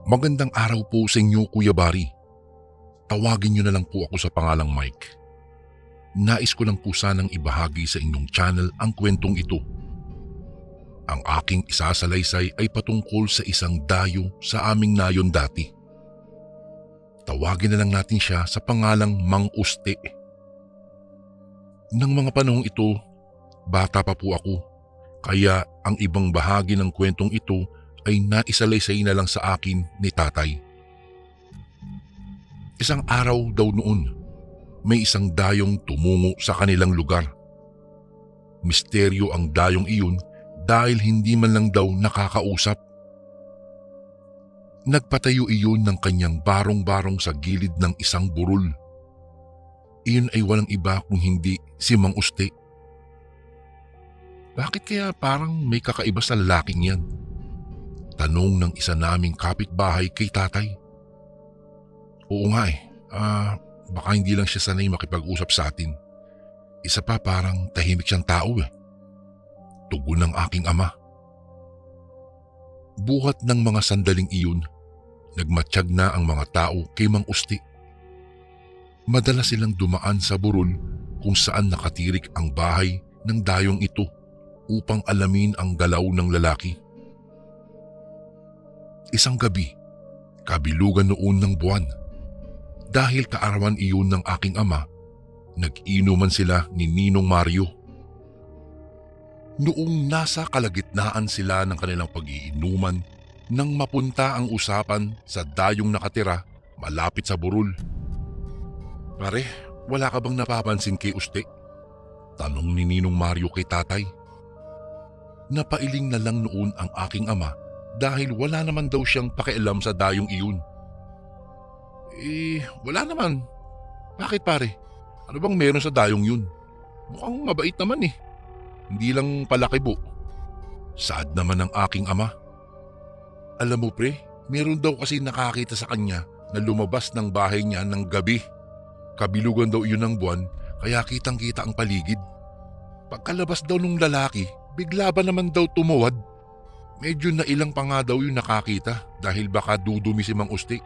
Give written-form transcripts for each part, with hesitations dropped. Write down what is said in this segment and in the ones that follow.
Magandang araw po sa inyo, Kuya Bari. Tawagin niyo na lang po ako sa pangalang Mike. Nais ko lang po sanang ibahagi sa inyong channel ang kwentong ito. Ang aking isasalaysay ay patungkol sa isang dayo sa aming nayon dati. Tawagin na lang natin siya sa pangalang Mang Uste. Nang mga panahong ito, bata pa po ako, kaya ang ibang bahagi ng kwentong ito ay naisalaysay na lang sa akin ni tatay. Isang araw daw noon, may isang dayong tumungo sa kanilang lugar. Misteryo ang dayong iyon dahil hindi man lang daw nakakausap. Nagpatayo iyon ng kanyang barong-barong sa gilid ng isang burol. Iyon ay walang iba kung hindi si Mang Uste. Bakit kaya parang may kakaiba sa lalaking yan? Tanong ng isa naming kapitbahay kay tatay. Oo nga baka hindi lang siya sanay makipag-usap sa atin. Isa pa parang tahimik siyang tao Tugon ng aking ama. Buhat ng mga sandaling iyon, nagmatsyag na ang mga tao kay Mang Uste. Madalas silang dumaan sa burol kung saan nakatirik ang bahay ng dayong ito upang alamin ang galaw ng lalaki. Isang gabi, kabilugan noon ng buwan. Dahil kaarawan iyon ng aking ama, nag-inuman sila ni Ninong Mario. Noong nasa kalagitnaan sila ng kanilang pag-iinuman nang mapunta ang usapan sa dayong nakatira malapit sa burol. Pare, wala ka bang napapansin kay Uste? Tanong ni Ninong Mario kay tatay. Napailing na lang noon ang aking ama dahil wala naman daw siyang pakialam sa dayong iyon. Wala naman. Bakit pare? Ano bang meron sa dayong yun? Mukhang mabait naman Hindi lang palakibo. Saad naman ng aking ama. Alam mo pre, meron daw kasi nakakita sa kanya na lumabas ng bahay niya ng gabi. Kabilugan daw iyon ng buwan kaya kitang-kita ang paligid. Pagkalabas daw ng lalaki, bigla ba naman daw tumuwad? Medyo nailang pa nga daw yung nakakita dahil baka dudumi si Mang Uste.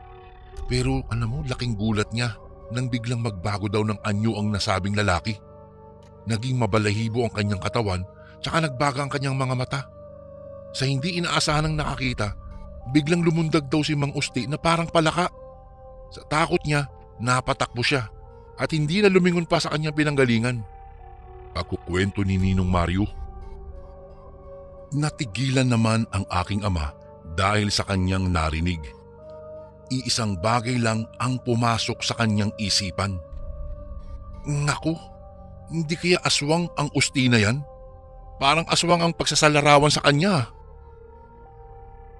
Pero alam mo, laking gulat niya nang biglang magbago daw ng anyo ang nasabing lalaki. Naging mabalahibo ang kanyang katawan tsaka nagbaga ang kanyang mga mata. Sa hindi inaasahan ng nakakita, biglang lumundag daw si Mang Uste na parang palaka. Sa takot niya, napatakbo siya at hindi na lumingon pa sa kanyang pinanggalingan. Pagkukwento ni Ninong Mario. Natigilan naman ang aking ama dahil sa kanyang narinig. Iisang bagay lang ang pumasok sa kanyang isipan. Naku, hindi kaya aswang ang Uste na yan? Parang aswang ang pagsasalarawan sa kanya.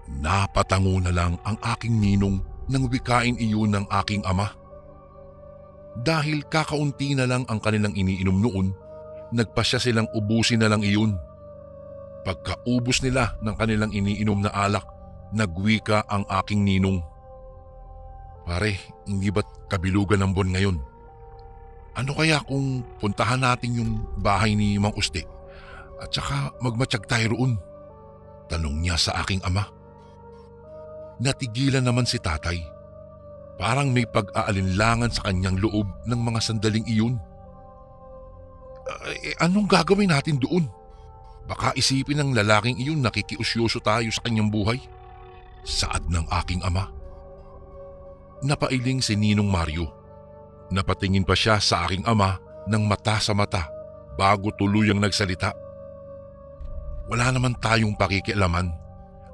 Napatango na lang ang aking ninong nang wikain iyon ng aking ama. Dahil kakaunti na lang ang kanilang iniinom noon, nagpasya silang ubusin na lang iyon. Pagkaubos nila ng kanilang iniinom na alak, nagwika ang aking ninong. Pare, hindi ba't kabilugan ng buwan ngayon? Ano kaya kung puntahan natin yung bahay ni Mang Uste at saka magmatsyag tayo roon? Tanong niya sa aking ama. Natigilan naman si tatay. Parang may pag-aalinlangan sa kanyang loob ng mga sandaling iyon. Anong gagawin natin doon? Baka isipin ng lalaking iyon nakikiusyoso tayo sa kanyang buhay. Saad ng aking ama. Napailing si Ninong Mario. Napatingin pa siya sa aking ama ng mata sa mata bago tuluyang nagsalita. Wala naman tayong pakikialaman.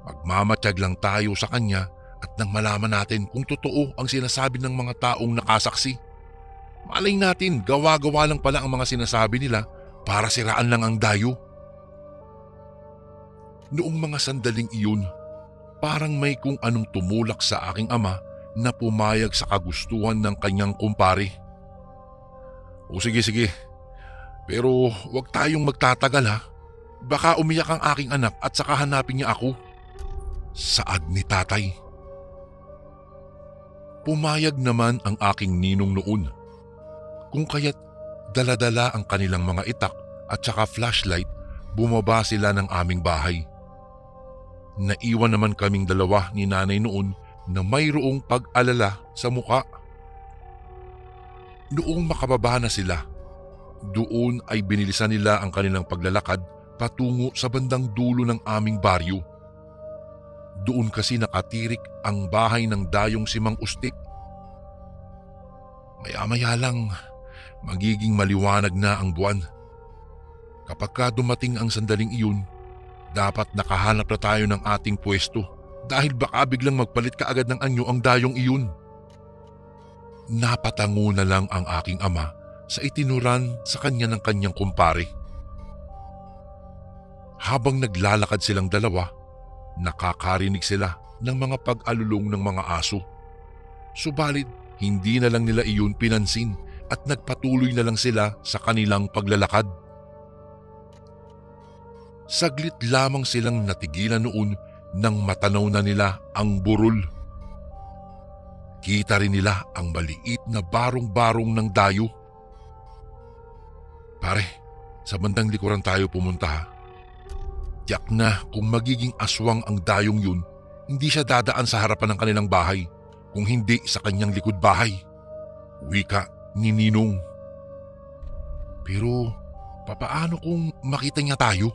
Magmamatsyag lang tayo sa kanya at nang malaman natin kung totoo ang sinasabi ng mga taong nakasaksi. Malay natin, gawa-gawa lang pala ang mga sinasabi nila para siraan lang ang dayo. Noong mga sandaling iyon, parang may kung anong tumulak sa aking ama na pumayag sa kagustuhan ng kanyang kumpare. O sige, pero wag tayong magtatagal ha. Baka umiyak ang aking anak at saka hanapin niya ako. Saad ni tatay. Pumayag naman ang aking ninong noon. Kung kaya't dala-dala ang kanilang mga itak at saka flashlight, bumaba sila ng aming bahay. Naiwan naman kaming dalawa ni nanay noon na mayroong pag-alala sa muka. Noong makababa na sila, doon ay binilisan nila ang kanilang paglalakad patungo sa bandang dulo ng aming baryo. Doon kasi nakatirik ang bahay ng dayong si Mang Ustik. Maya-maya lang, magiging maliwanag na ang buwan. Kapag ka dumating ang sandaling iyon, dapat nakahanap na tayo ng ating pwesto dahil baka biglang magpalit ka agad ng anyo ang dayong iyon. Napatango na lang ang aking ama sa itinuran sa kanya ng kanyang kumpare. Habang naglalakad silang dalawa, nakakarinig sila ng mga pag-alulong ng mga aso. Subalit hindi na lang nila iyon pinansin at nagpatuloy na lang sila sa kanilang paglalakad. Saglit lamang silang natigilan noon nang matanaw na nila ang burol. Kita rin nila ang maliit na barong-barong ng dayo. Pare, sa bandang likuran tayo pumunta ha. Tiyak na kung magiging aswang ang dayong yun, hindi siya dadaan sa harapan ng kanilang bahay, kung hindi sa kanyang likod bahay. Wika ni Ninong. Pero papaano kung makita niya tayo?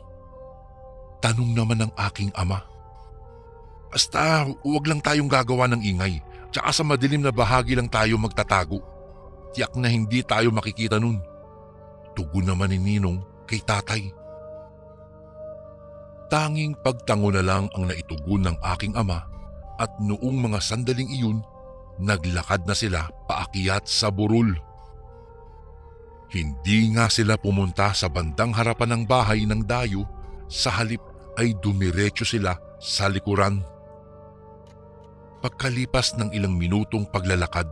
Tanong naman ng aking ama. Basta huwag lang tayong gagawa ng ingay, tsaka sa madilim na bahagi lang tayo magtatago. Tiyak na hindi tayo makikita nun. Tugon naman ni Ninong kay tatay. Tanging pagtango na lang ang naitugon ng aking ama at noong mga sandaling iyon, naglakad na sila paakyat sa burol. Hindi nga sila pumunta sa bandang harapan ng bahay ng dayo, sa halip ay dumiretso sila sa likuran. Pagkalipas ng ilang minutong paglalakad,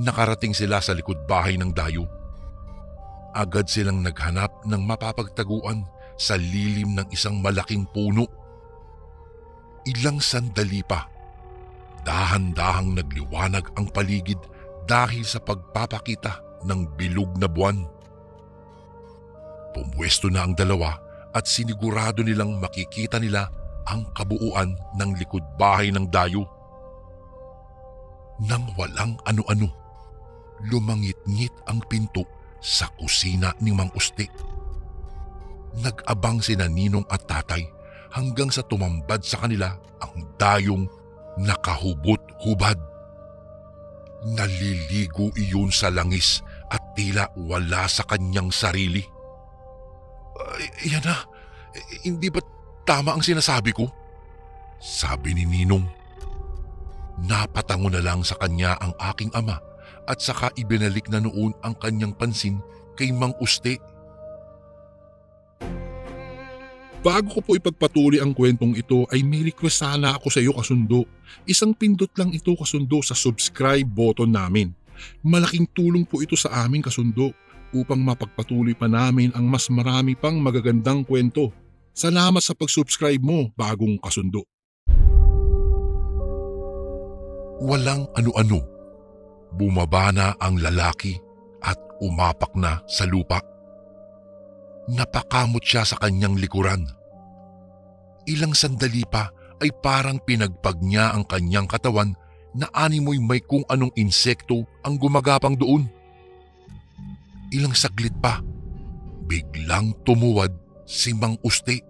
nakarating sila sa likod bahay ng dayo. Agad silang naghanap ng mapapagtaguan sa lilim ng isang malaking puno. Ilang sandali pa, dahan-dahang nagliwanag ang paligid dahil sa pagpapakita ng bilog na buwan. Pumwesto na ang dalawa at sinigurado nilang makikita nila ang kabuuan ng likod bahay ng dayo. Nang walang ano-ano, lumangit-ngit ang pinto sa kusina ni Mang Uste. Nag-abang sina Ninong at tatay hanggang sa tumambad sa kanila ang dayong nakahubot-hubad. Naliligo iyon sa langis at tila wala sa kanyang sarili. Yan na, hindi ba tama ang sinasabi ko? Sabi ni Ninong. Napatango na lang sa kanya ang aking ama at saka ibinalik na noon ang kanyang pansin kay Mang Uste. Bago ko po ipagpatuloy ang kwentong ito ay may request sana ako sa iyo kasundo. Isang pindot lang ito kasundo sa subscribe button namin. Malaking tulong po ito sa amin kasundo upang mapagpatuloy pa namin ang mas marami pang magagandang kwento. Salamat sa pag-subscribe mo, bagong kasundo. Walang ano-ano. Bumaba na ang lalaki at umapak na sa lupa. Napakamot siya sa kanyang likuran. Ilang sandali pa ay parang pinagpag niya ang kanyang katawan na animoy may kung anong insekto ang gumagapang doon. Ilang saglit pa, biglang tumuwad si Mang Uste.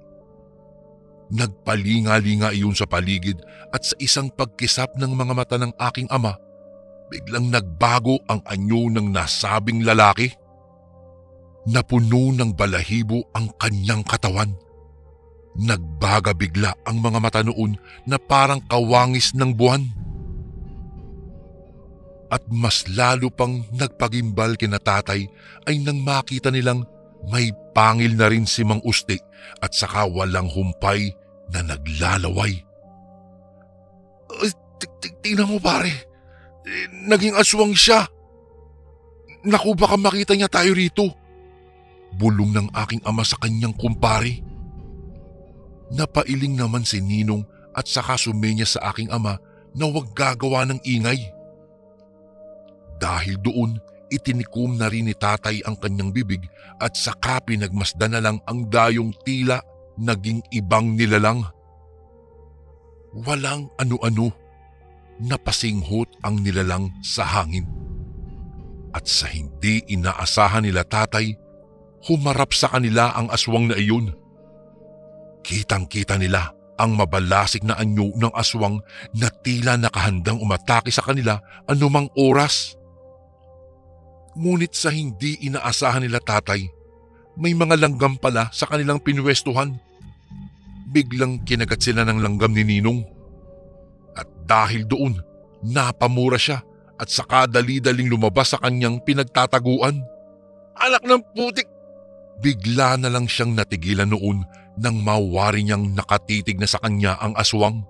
Nagpalinga-linga iyon sa paligid at sa isang pagkisap ng mga mata ng aking ama, biglang nagbago ang anyo ng nasabing lalaki. Napuno ng balahibo ang kanyang katawan. Nagbaga bigla ang mga mata noon na parang kawangis ng buwan. At mas lalo pang nagpagimbal kina tatay ay nang makita nilang may pangil na rin si Mang Uste at saka walang humpay na naglalaway. Tingnan mo pare, naging aswang siya. Naku, baka makita niya tayo rito. Bulong ng aking ama sa kanyang kumpare. Napailing naman si Ninong at saka sumenya sa aking ama na huwag gagawa ng ingay. Dahil doon, itinikom na rin ni tatay ang kanyang bibig at saka pinagmasdan na lang ang dayong tila naging ibang nilalang. Walang ano-ano. napasinghot ang nilalang sa hangin. At sa hindi inaasahan nila tatay, humarap sa kanila ang aswang na iyon. Kitang-kita nila ang mabalasik na anyo ng aswang na tila nakahandang umatake sa kanila anumang oras. Ngunit sa hindi inaasahan nila tatay, may mga langgam pala sa kanilang pinwestuhan. Biglang kinagat sila ng langgam ni Ninong. At dahil doon, napamura siya at saka dali-daling lumabas sa kanyang pinagtataguan. Anak ng putik! Bigla na lang siyang natigilan noon nang mawari niyang nakatitig na sa kanya ang aswang.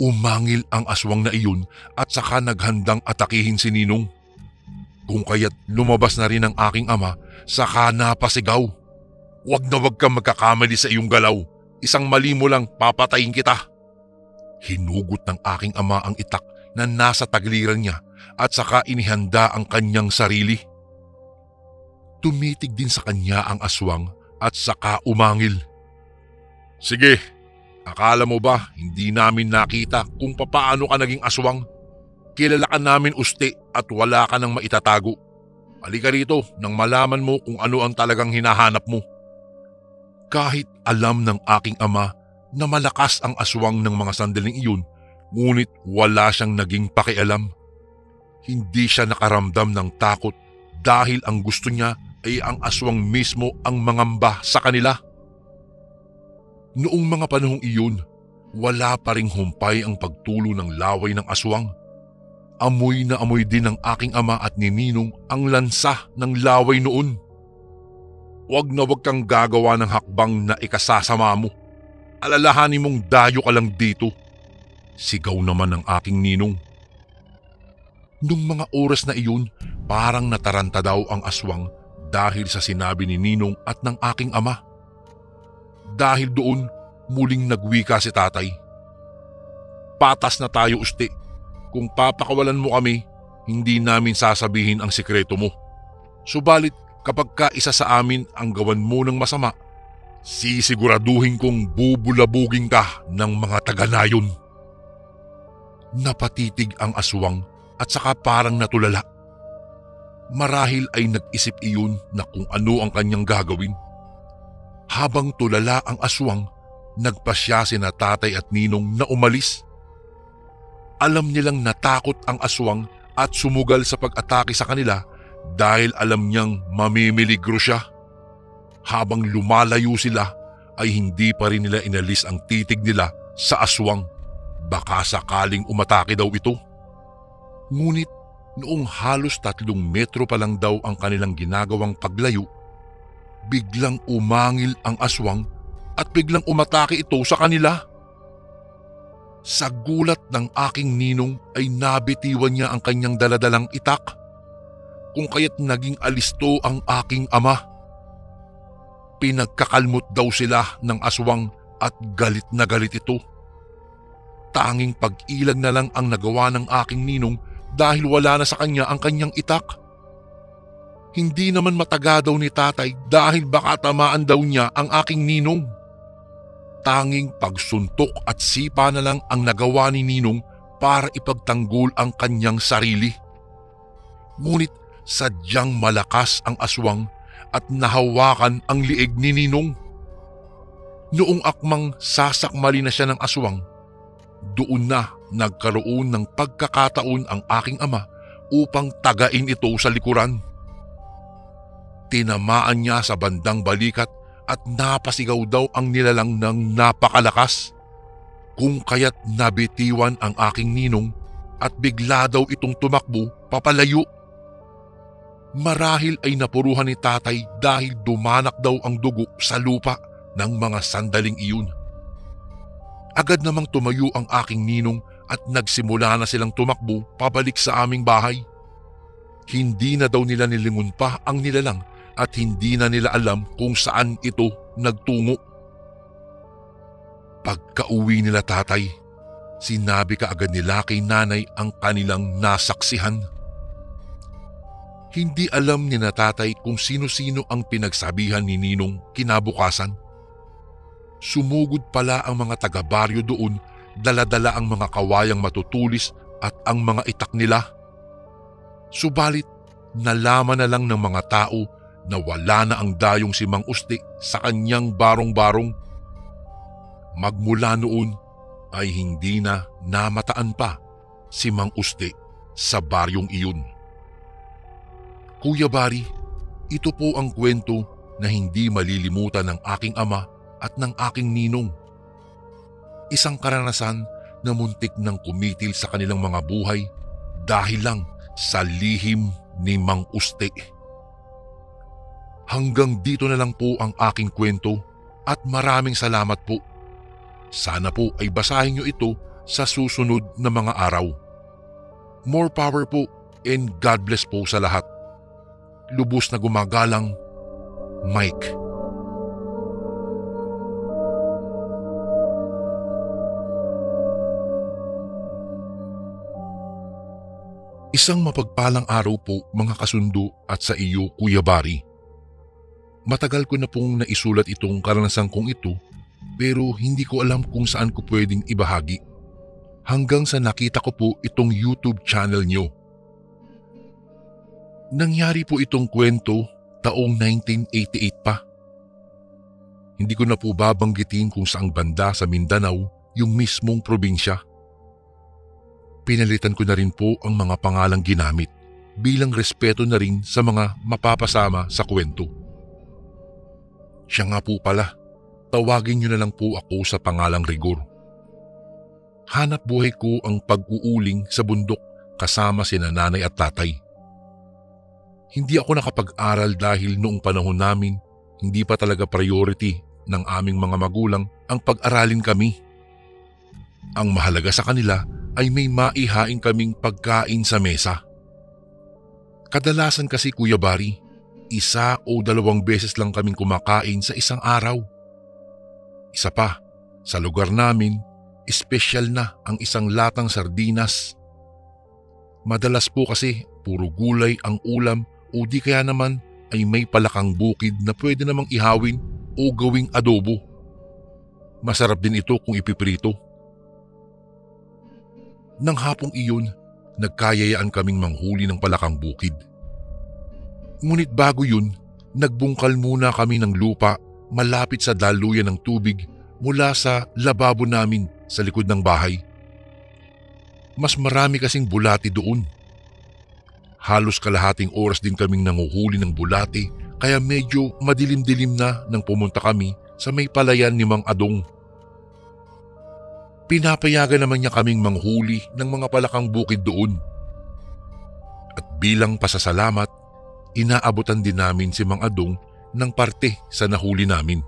Umangil ang aswang na iyon at saka naghandang atakihin si Ninong. Kung kaya't lumabas na rin ang aking ama, saka napasigaw. Wag na wag kang magkakamali sa iyong galaw. Isang mali mo lang, papatayin kita. Hinugot ng aking ama ang itak na nasa tagliran niya at saka inihanda ang kanyang sarili. Tumitig din sa kanya ang aswang at saka umangil. Sige, akala mo ba hindi namin nakita kung papaano ka naging aswang? Kilala ka namin uste at wala ka nang maitatago. Halika rito nang malaman mo kung ano ang talagang hinahanap mo. Kahit alam ng aking ama na malakas ang aswang ng mga sandaling iyon, ngunit wala siyang naging pakialam. Hindi siya nakaramdam ng takot dahil ang gusto niya ay ang aswang mismo ang mangamba sa kanila. Noong mga panahong iyon, wala pa ring humpay ang pagtulo ng laway ng aswang. Amoy na amoy din ng aking ama at ni Ninong ang lansa ng laway noon. Wag na wag kang gagawa ng hakbang na ikasasama mo. Alalahanin mong dayo ka lang dito. Sigaw naman ng aking Ninong. Nung mga oras na iyon, parang nataranta daw ang aswang dahil sa sinabi ni Ninong at ng aking ama. Dahil doon, muling nagwika si tatay. Patas na tayo uste. Kung papakawalan mo kami, hindi namin sasabihin ang sikreto mo. Subalit kapag ka isa sa amin ang gawan mo ng masama, sisiguraduhin kong bubulabugin ka ng mga taga-nayon. Napatitig ang aswang at saka parang natulala. Marahil ay nag-isip iyon na kung ano ang kanyang gagawin. Habang tulala ang aswang, nagpasya sina tatay at Ninong na umalis. Alam nilang natakot ang aswang at sumugal sa pag-atake sa kanila dahil alam niyang mamimiligro siya. Habang lumalayo sila ay hindi pa rin nila inalis ang titig nila sa aswang. Baka sakaling umatake daw ito. Ngunit noong halos 3 metro pa lang daw ang kanilang ginagawang paglayo, biglang umangil ang aswang at biglang umatake ito sa kanila. Sa gulat ng aking Ninong ay nabitiwan niya ang kanyang daladalang itak, kung kaya't naging alisto ang aking ama. Pinagkakalmot daw sila ng aswang at galit na galit ito. Tanging pag-ilag na lang ang nagawa ng aking Ninong dahil wala na sa kanya ang kanyang itak. Hindi naman mataga daw ni tatay dahil baka tamaan daw niya ang aking Ninong. Tanging pagsuntok at sipa na lang ang nagawa ni Ninong para ipagtanggol ang kanyang sarili. Ngunit sadyang malakas ang aswang at nahawakan ang liig ni Ninong. Noong akmang sasakmali na siya ng aswang, doon na nagkaroon ng pagkakataon ang aking ama upang tagain ito sa likuran. Tinamaan niya sa bandang balikat at napasigaw daw ang nilalang ng napakalakas. Kung kaya't nabitiwan ang aking Ninong at bigla daw itong tumakbo papalayo. Marahil ay napuruhan ni tatay dahil dumanak daw ang dugo sa lupa ng mga sandaling iyon. Agad namang tumayo ang aking Ninong at nagsimula na silang tumakbo pabalik sa aming bahay. Hindi na daw nila nilingon pa ang nilalang at hindi na nila alam kung saan ito nagtungo. Pagka-uwi nila tatay, sinabi kaagad nila kay nanay ang kanilang nasaksihan. Hindi alam ni na tatay kung sino-sino ang pinagsabihan ni Ninong kinabukasan. Sumugod pala ang mga taga-baryo doon Dala-dala ang mga kawayang matutulis at ang mga itak nila. Subalit, nalaman na lang ng mga tao na wala na ang dayong si Mang Usti sa kanyang barong-barong. Magmula noon ay hindi na namataan pa si Mang Usti sa baryong iyon. Kuya Bari, ito po ang kwento na hindi malilimutan ng aking ama at ng aking ninong. Isang karanasan na muntik nang kumitil sa kanilang mga buhay dahil lang sa lihim ni Mang Usti. Hanggang dito na lang po ang aking kwento at maraming salamat po. Sana po ay basahin nyo ito sa susunod na mga araw. More power po and God bless po sa lahat. Lubos na gumagalang, Mike. Isang mapagpalang araw po mga kasundo at sa iyo, Kuya Bari. Matagal ko na pong naisulat itong karanasan kong ito pero hindi ko alam kung saan ko pwedeng ibahagi. Hanggang sa nakita ko po itong YouTube channel nyo. Nangyari po itong kwento taong 1988 pa. Hindi ko na po babanggitin kung saang banda sa Mindanao yung mismong probinsya. Pinalitan ko na rin po ang mga pangalang ginamit bilang respeto na rin sa mga mapapasama sa kwento. Siya nga po pala, tawagin niyo na lang po ako sa pangalang Rigor. Hanap buhay ko ang pag-uuling sa bundok kasama sina nanay at tatay. Hindi ako nakapag-aral dahil noong panahon namin, hindi pa talaga priority ng aming mga magulang ang pag-aralin kami. Ang mahalaga sa kanila ay may maihain kaming pagkain sa mesa. Kadalasan kasi Kuya Bari, 1 o 2 beses lang kaming kumakain sa isang araw. Isa pa, sa lugar namin, espesyal na ang isang latang sardinas. Madalas po kasi puro gulay ang ulam o di kaya naman ay may palakang bukid na pwede namang ihawin o gawing adobo. Masarap din ito kung ipiprito. Nang hapong iyon, nagkayayaan kaming manghuli ng palakang bukid. Ngunit bago yun, nagbungkal muna kami ng lupa malapit sa daluyan ng tubig mula sa lababo namin sa likod ng bahay. Mas marami kasing bulati doon. Halos kalahating oras din kaming nanguhuli ng bulati kaya medyo madilim-dilim na nang pumunta kami sa may palayan ni Mang Adong. Pinapayagan naman niya kaming manghuli ng mga palakang bukid doon. At bilang pasasalamat, inaabutan din namin si Mang Adong ng parte sa nahuli namin.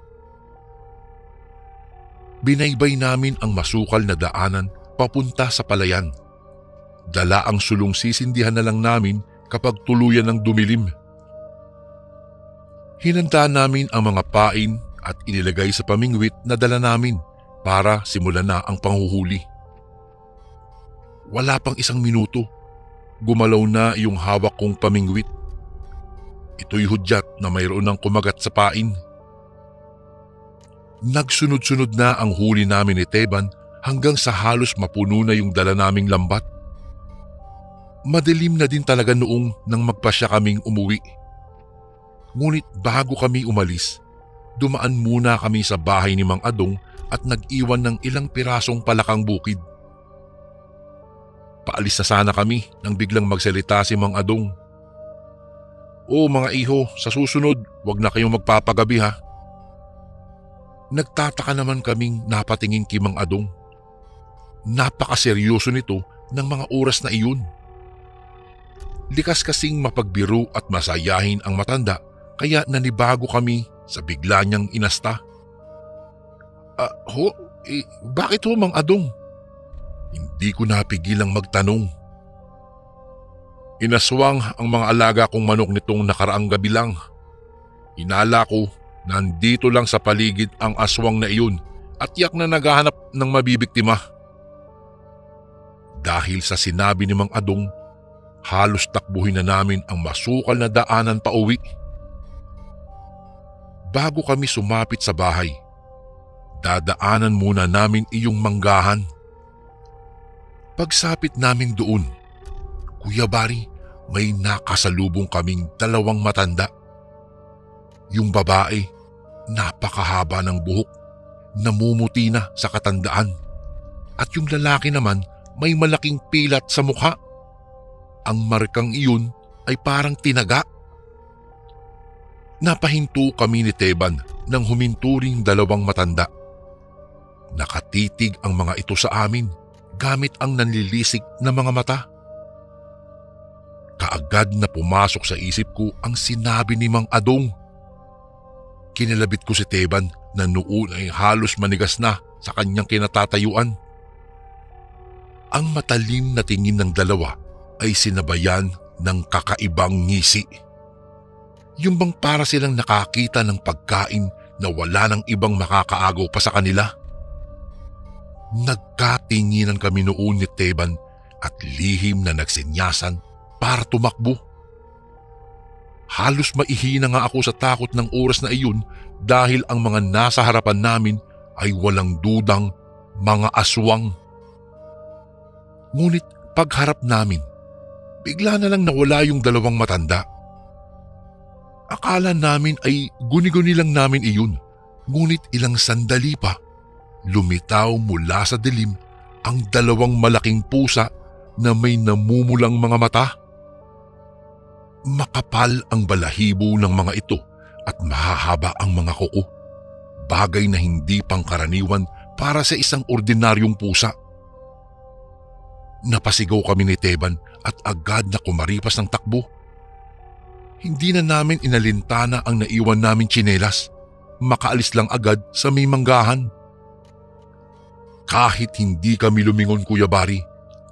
Binaybay namin ang masukal na daanan papunta sa palayan. Dala ang sulong sisindihan na lang namin kapag tuluyan ng dumilim. Hinanda namin ang mga pain at inilagay sa pamingwit na dala namin para simulan na ang panghuhuli. Wala pang 1 minuto, gumalaw na yung hawak kong pamingwit. Ito'y hudyat na mayroon ng kumagat sa pain. Nagsunod-sunod na ang huli namin ni Teban hanggang sa halos mapuno na yung dala naming lambat. Madilim na din talaga noong nang magpasya kaming umuwi. Ngunit bago kami umalis, dumaan muna kami sa bahay ni Mang Adong at nag-iwan ng ilang pirasong palakang bukid. Paalis na sana kami nang biglang magsalita si Mang Adong. "O mga iho, sa susunod, wag na kayong magpapagabi ha." Nagtataka naman kaming napatingin kay Mang Adong. Napakaseryoso nito ng mga oras na iyon. Likas kasing mapagbiro at masayahin ang matanda kaya nanibago kami sa bigla niyang inasta. Bakit ho Mang Adong?" Hindi ko napigilang magtanong. "Inaswang ang mga alaga kong manok nitong nakaraang gabi lang. Inala ko, nandito lang sa paligid ang aswang na iyon at yak na naghahanap ng mabibiktima." Dahil sa sinabi ni Mang Adong, halos takbuhin na namin ang masukal na daanan pa uwi. Bago kami sumapit sa bahay, dadaanan muna namin iyong manggahan. Pagsapit namin doon, Kuya Bari, may nakasalubong kaming dalawang matanda. Yung babae, napakahaba ng buhok, namumuti na sa katandaan. At yung lalaki naman may malaking pilat sa mukha. Ang markang iyon ay parang tinaga. Napahinto kami ni Teban nang huminturing dalawang matanda. Nakatitig ang mga ito sa amin gamit ang nanlilisik na mga mata. Kaagad na pumasok sa isip ko ang sinabi ni Mang Adong. Kinalabit ko si Teban na noon ay halos manigas na sa kanyang kinatatayuan. Ang matalim na tingin ng dalawa ay sinabayan ng kakaibang ngisi. Yung bang para silang nakakita ng pagkain na wala ng ibang makakaagaw pa sa kanila. Nagkatinginan kami noon ni Teban at lihim na nagsinyasan para tumakbo. Halos maihina nga ako sa takot ng oras na iyon dahil ang mga nasa harapan namin ay walang dudang mga aswang. Ngunit pagharap namin, bigla na lang nawala yung dalawang matanda. Akala namin ay guni-guni lang namin iyon, ngunit ilang sandali pa, lumitaw mula sa dilim ang dalawang malaking pusa na may namumulang mga mata. Makapal ang balahibo ng mga ito at mahahaba ang mga kuko, bagay na hindi pangkaraniwan para sa isang ordinaryong pusa. Napasigaw kami ni Teban at agad na kumaripas ng takbo. Hindi na namin inalintana ang naiwan naming tsinelas, makaalis lang agad sa may manggahan. Kahit hindi kami lumingon, Kuya Bari,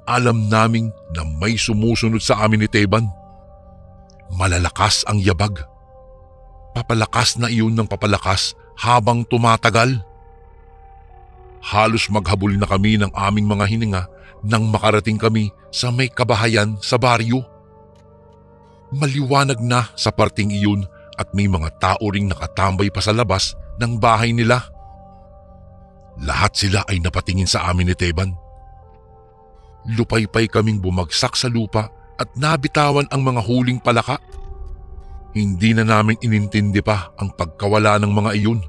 alam naming na may sumusunod sa amin ni Teban. Malalakas ang yabag. Papalakas na iyon ng papalakas habang tumatagal. Halos maghabol na kami ng aming mga hininga nang makarating kami sa may kabahayan sa baryo. Maliwanag na sa parting iyon at may mga tao ring nakatambay pa sa labas ng bahay nila. Lahat sila ay napatingin sa amin ni Teban. Lupay-pay kaming bumagsak sa lupa at nabitawan ang mga huling palaka. Hindi na namin inintindi pa ang pagkawala ng mga iyon.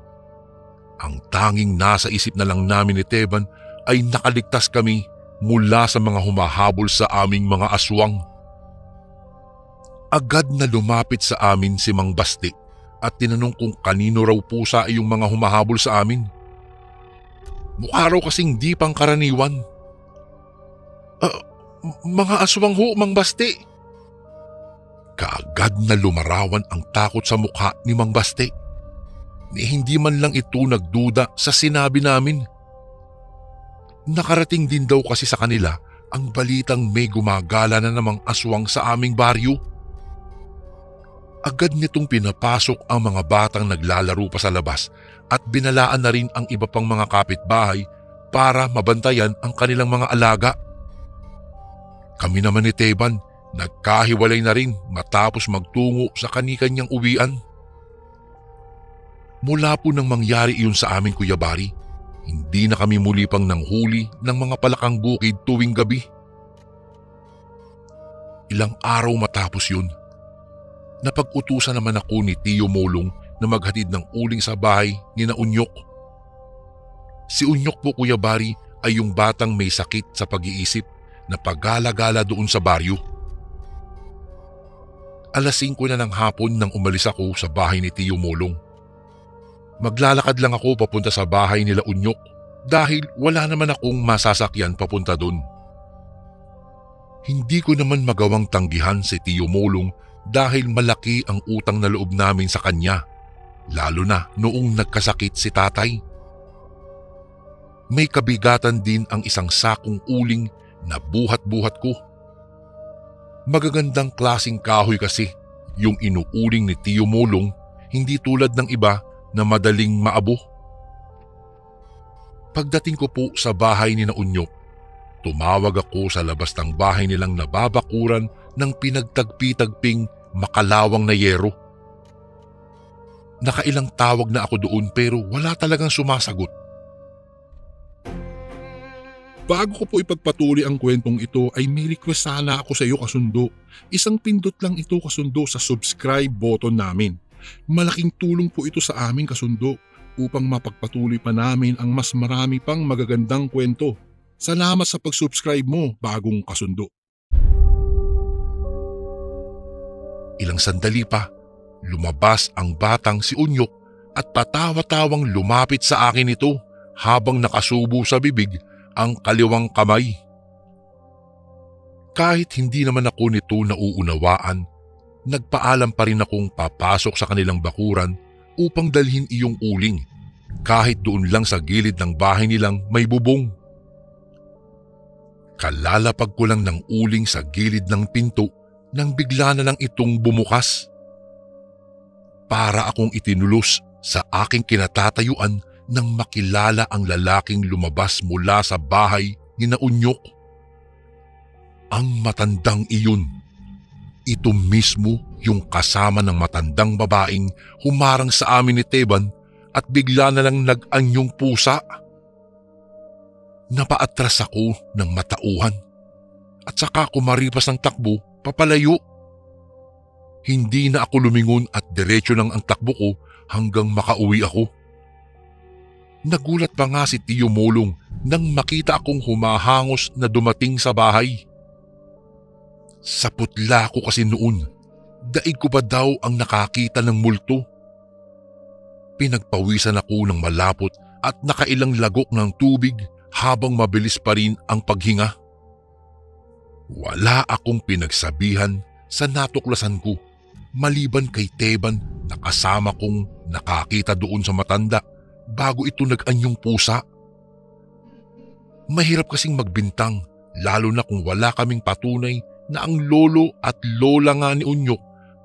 Ang tanging nasa isip na lang namin ni Teban ay nakaligtas kami mula sa mga humahabol sa aming mga aswang. Agad na lumapit sa amin si Mang Basti at tinanong kung kanino raw pusa ay yung mga humahabol sa amin. Mukha raw kasing di pangkaraniwan. Mga aswang ho, Mang Basti. Kaagad na lumarawan ang takot sa mukha ni Mang Basti. Ni hindi man lang ito nagduda sa sinabi namin. Nakarating din daw kasi sa kanila ang balitang may gumagala na namang aswang sa aming baryo. Agad nitong pinapasok ang mga batang naglalaro pa sa labas at binalaan na rin ang iba pang mga kapitbahay para mabantayan ang kanilang mga alaga. Kami naman ni Teban, nagkahiwalay na rin matapos magtungo sa kani-kanyang uwian. Mula po nang mangyari iyon sa amin, Kuya Bari, hindi na kami muli pang nanghuli ng mga palakang bukid tuwing gabi. Ilang araw matapos yun, napag-utusan naman ako ni Tio Molong na maghatid ng uling sa bahay ni na Unyok. Si Unyok po, Kuya Bari, ay yung batang may sakit sa pag-iisip na paggala-gala doon sa baryo. Alas 5 na ng hapon nang umalis ako sa bahay ni Tio Molong. Maglalakad lang ako papunta sa bahay nila Unyok dahil wala naman akong masasakyan papunta doon. Hindi ko naman magawang tanggihan si Tio Molong dahil malaki ang utang na loob namin sa kanya, lalo na noong nagkasakit si tatay. May kabigatan din ang isang sakong uling na buhat-buhat ko. Magagandang klasing kahoy kasi yung inuuling ni Tio Molong, hindi tulad ng iba na madaling maabo. Pagdating ko po sa bahay ni na Unyok, tumawag ako sa labas ng bahay nilang nababakuran ng pinagtagpi-tagping makalawang na yero. Nakailang tawag na ako doon pero wala talagang sumasagot. Bago ko po ipagpatuloy ang kwentong ito ay may request sana ako sa iyo kasundo. Isang pindot lang ito kasundo sa subscribe button namin. Malaking tulong po ito sa amin kasundo upang mapagpatuloy pa namin ang mas marami pang magagandang kwento. Salamat sa pag-subscribe mo, bagong kasundo. Ilang sandali pa, lumabas ang batang si Unyok at patawa-tawang lumapit sa akin ito habang nakasubo sa bibig ang kaliwang kamay. Kahit hindi naman ako nito nauunawaan, nagpaalam pa rin akong papasok sa kanilang bakuran upang dalhin iyong uling kahit doon lang sa gilid ng bahay nilang may bubong. Kalalapag ko lang ng uling sa gilid ng pinto nang bigla na lang itong bumukas. Para akong itinulos sa aking kinatatayuan nang makilala ang lalaking lumabas mula sa bahay ni na Unyok. Ang matandang iyon, ito mismo yung kasama ng matandang babaeng humarang sa amin ni Teban at bigla na lang nag-anyong pusa. Napaatras ako ng matauhan at saka kumaripas ng takbo papalayo. Hindi na ako lumingon at diretso lang ang takbo ko hanggang makauwi ako. Nagulat pa nga si Tio Molong nang makita akong humahangos na dumating sa bahay. Sa putla ko kasi noon, daig ko pa daw ang nakakita ng multo. Pinagpawisan ako ng malapot at nakailang lagok ng tubig habang mabilis pa rin ang paghinga. Wala akong pinagsabihan sa natuklasan ko maliban kay Teban na kasama kong nakakita doon sa matanda bago ito nag-anyong pusa. Mahirap kasing magbintang lalo na kung wala kaming patunay na ang lolo at lola nga ni Unyok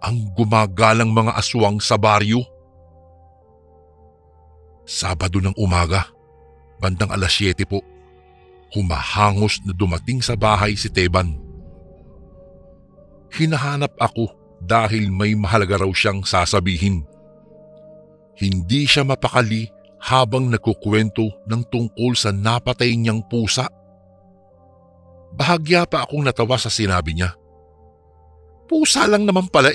ang gumagalang mga aswang sa baryo. Sabado ng umaga, bandang 7:00 po, humahangos na dumating sa bahay si Teban. Hinahanap ako dahil may mahalaga raw siyang sasabihin. Hindi siya mapakali habang nagkukwento ng tungkol sa napatay niyang pusa. Bahagya pa akong natawa sa sinabi niya. Pusa lang naman pala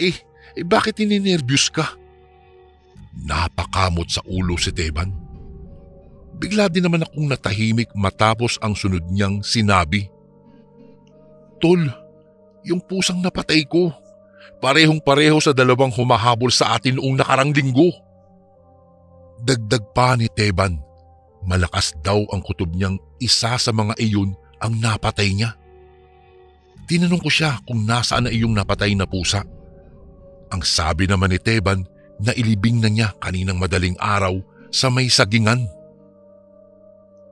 bakit ininervyos ka? Napakamot sa ulo si Teban. Bigla din naman akong natahimik matapos ang sunod niyang sinabi. Tol, yung pusang napatay ko, parehong-pareho sa dalawang humahabol sa atin noong nakarang linggo. Dagdag pa ni Teban, malakas daw ang kutob niyang isa sa mga iyon ang napatay niya. Tinanong ko siya kung nasaan na iyong napatay na pusa. Ang sabi naman ni Teban na ilibing na niya kaninang madaling araw sa may sagingan.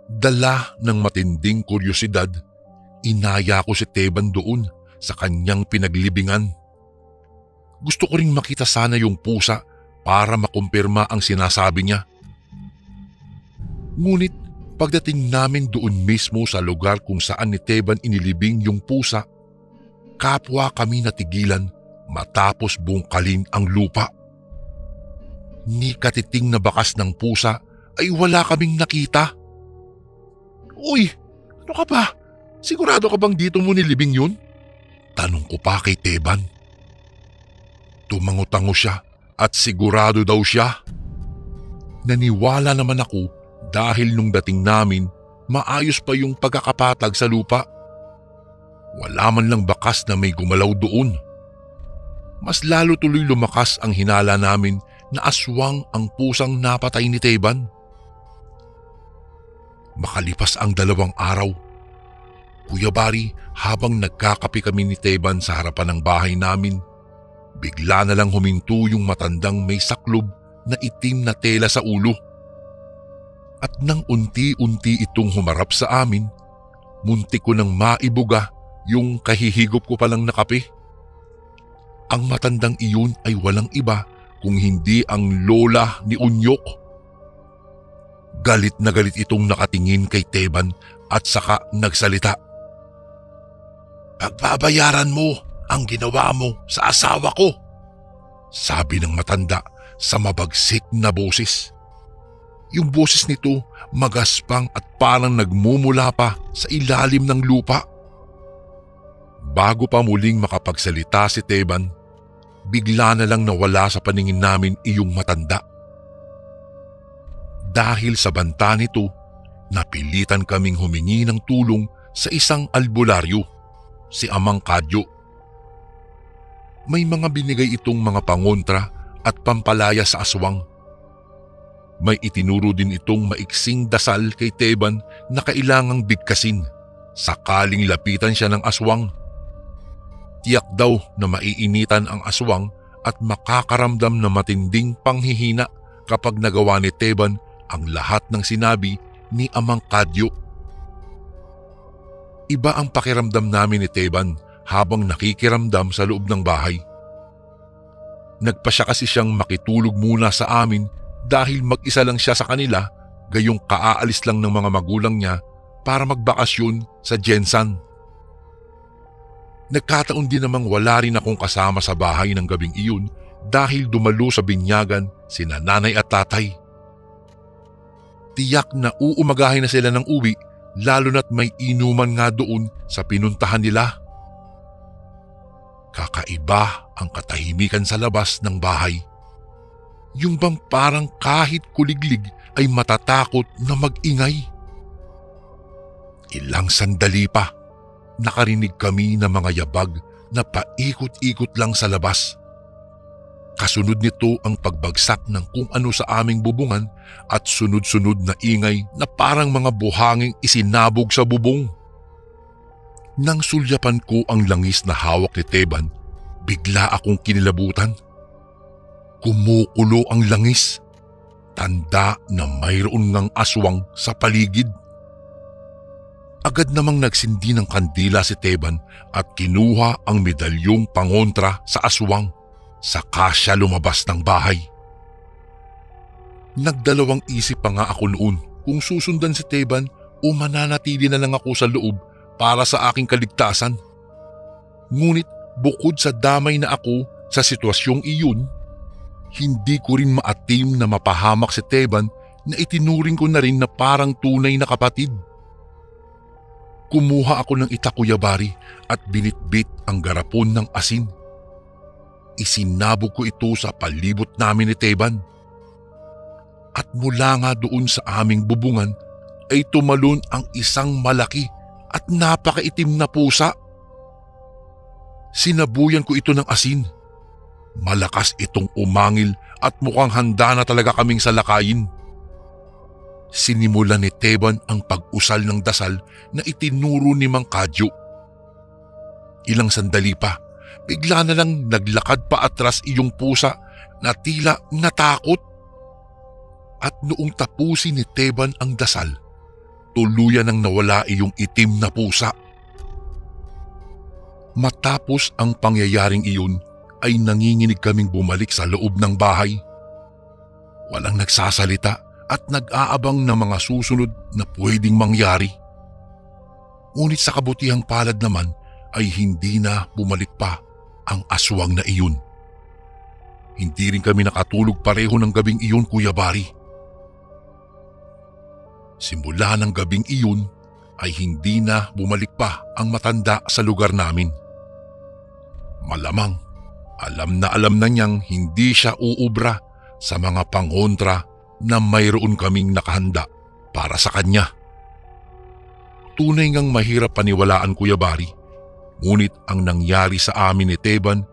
Dala ng matinding kuryosidad, inaya ko si Teban doon sa kanyang pinaglibingan. Gusto ko ring makita sana yung pusa para makumpirma ang sinasabi niya. Ngunit pagdating namin doon mismo sa lugar kung saan ni Teban inilibing yung pusa, kapwa kami natigilan matapos bungkalin ang lupa. Ni katiting na bakas ng pusa ay wala kaming nakita. Uy, ano ka ba? Sigurado ka bang dito mo nilibing yun? Tanong ko pa kay Teban. Tumango-tango siya at sigurado daw siya. Naniwala naman ako dahil nung dating namin, maayos pa yung pagkakapatag sa lupa. Wala man lang bakas na may gumalaw doon. Mas lalo tuloy lumakas ang hinala namin na aswang ang pusang napatay ni Teban. Makalipas ang 2 araw, Kuya Bari, habang nagkakape kami ni Teban sa harapan ng bahay namin, bigla na lang huminto yung matandang may saklob na itim na tela sa ulo. At nang unti-unti itong humarap sa amin, muntik ko nang maibuga yung kahihigop ko palang na kape. Ang matandang iyon ay walang iba kung hindi ang lola ni Unyok. Galit na galit itong nakatingin kay Teban at saka nagsalita. Pagbabayaran mo ang ginawa mo sa asawa ko, sabi ng matanda sa mabagsik na boses. Yung boses nito magaspang at parang nagmumula pa sa ilalim ng lupa. Bago pa muling makapagsalita si Teban, bigla na lang nawala sa paningin namin iyong matanda. Dahil sa banta nito, napilitan kaming humingi ng tulong sa isang albularyo, si Amang Kadyo. May mga binigay itong mga pangontra at pampalaya sa aswang. May itinuro din itong maiksing dasal kay Teban na kailangang bigkasin sakaling lapitan siya ng aswang. Tiyak daw na maiinitan ang aswang at makakaramdam na matinding panghihina kapag nagawa ni Teban ang lahat ng sinabi ni Amang Kadyo. Iba ang pakiramdam namin ni Teban habang nakikiramdam sa loob ng bahay. Nagpasya kasi siyang makitulog muna sa amin dahil mag-isa lang siya sa kanila, gayong kaaalis lang ng mga magulang niya para magbakasyon sa Jensan. Nagkataon din namang wala rin akong kasama sa bahay ng gabing iyon dahil dumalo sa binyagan sina nanay at tatay. Tiyak na uumagahin na sila ng uwi lalo na't may inuman nga doon sa pinuntahan nila. Kakaiba ang katahimikan sa labas ng bahay. Yung bang parang kahit kuliglig ay matatakot na mag-ingay. Ilang sandali pa, nakarinig kami ng mga yabag na paikot-ikot lang sa labas. Kasunod nito ang pagbagsak ng kung ano sa aming bubungan at sunod-sunod na ingay na parang mga buhanging isinabog sa bubong. Nang sulyapan ko ang langis na hawak ni Teban, bigla akong kinilabutan. Kumukulo ang langis. Tanda na mayroon ngang aswang sa paligid. Agad namang nagsindi ng kandila si Teban at kinuha ang medalyong pangontra sa aswang. Saka siya lumabas ng bahay. Nagdalawang isip pa nga ako noon kung susundan si Teban o mananatili na lang ako sa loob para sa aking kaligtasan. Ngunit bukod sa damay na ako sa sitwasyong iyon, hindi ko rin maatim na mapahamak si Teban na itinuring ko na rin na parang tunay na kapatid. Kumuha ako ng itakuyabari at binitbit ang garapon ng asin. Isinabog ko ito sa palibot namin ni Teban. At mula nga doon sa aming bubungan ay tumalon ang isang malaki at napakaitim na pusa. Sinabuyan ko ito ng asin. Malakas itong umangil at mukhang handa na talaga kaming salakayin. Sinimulan ni Teban ang pag-usal ng dasal na itinuro ni Mang Kadyo. Ilang sandali pa, bigla na lang naglakad pa atras iyong pusa na tila natakot. At noong tapusin ni Teban ang dasal, tuluyan nang nawala iyong itim na pusa. Matapos ang pangyayaring iyon ay nanginginig kaming bumalik sa loob ng bahay. Walang nagsasalita at nag-aabang ng mga susunod na pwedeng mangyari. Ngunit sa kabutihang palad naman ay hindi na bumalik pa ang aswang na iyon. Hindi rin kami nakatulog pareho ng gabing iyon, Kuya Bari. Simula ng gabing iyon ay hindi na bumalik pa ang matanda sa lugar namin. Malamang alam na niyang hindi siya uubra sa mga pangontra na mayroon kaming nakahanda para sa kanya. Tunay ngang mahirap paniwalaan, Kuya Bari, ngunit ang nangyari sa amin ni Teban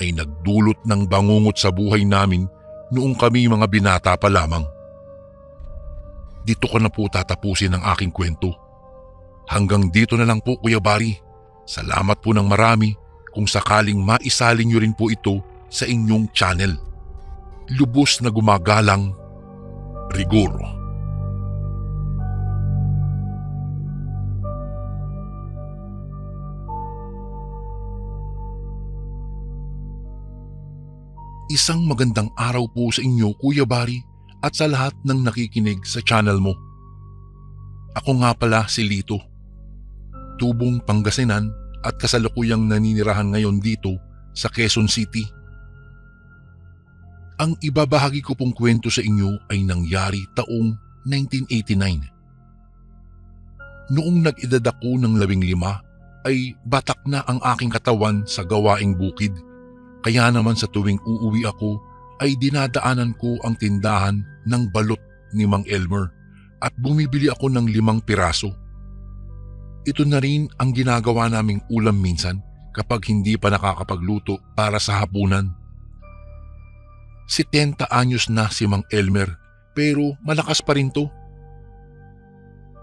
ay nagdulot ng bangungot sa buhay namin noong kami mga binata pa lamang. Dito ko na po tatapusin ang aking kwento. Hanggang dito na lang po, Kuya Bari. Salamat po ng marami kung sakaling maisalin niyo rin po ito sa inyong channel. Lubos na gumagalang, Rigor. Isang magandang araw po sa inyo, Kuya Bari, at sa lahat ng nakikinig sa channel mo. Ako nga pala si Lito, tubong Pangasinan at kasalukuyang naninirahan ngayon dito sa Quezon City. Ang ibabahagi ko pong kwento sa inyo ay nangyari taong 1989. Noong nag-edad ako ng 15 ay batak na ang aking katawan sa gawaing bukid. Kaya naman sa tuwing uuwi ako ay dinadaanan ko ang tindahan ng balot ni Mang Elmer at bumibili ako ng 5 piraso. Ito na rin ang ginagawa naming ulam minsan kapag hindi pa nakakapagluto para sa hapunan. 70 anyos na si Mang Elmer pero malakas pa rin to.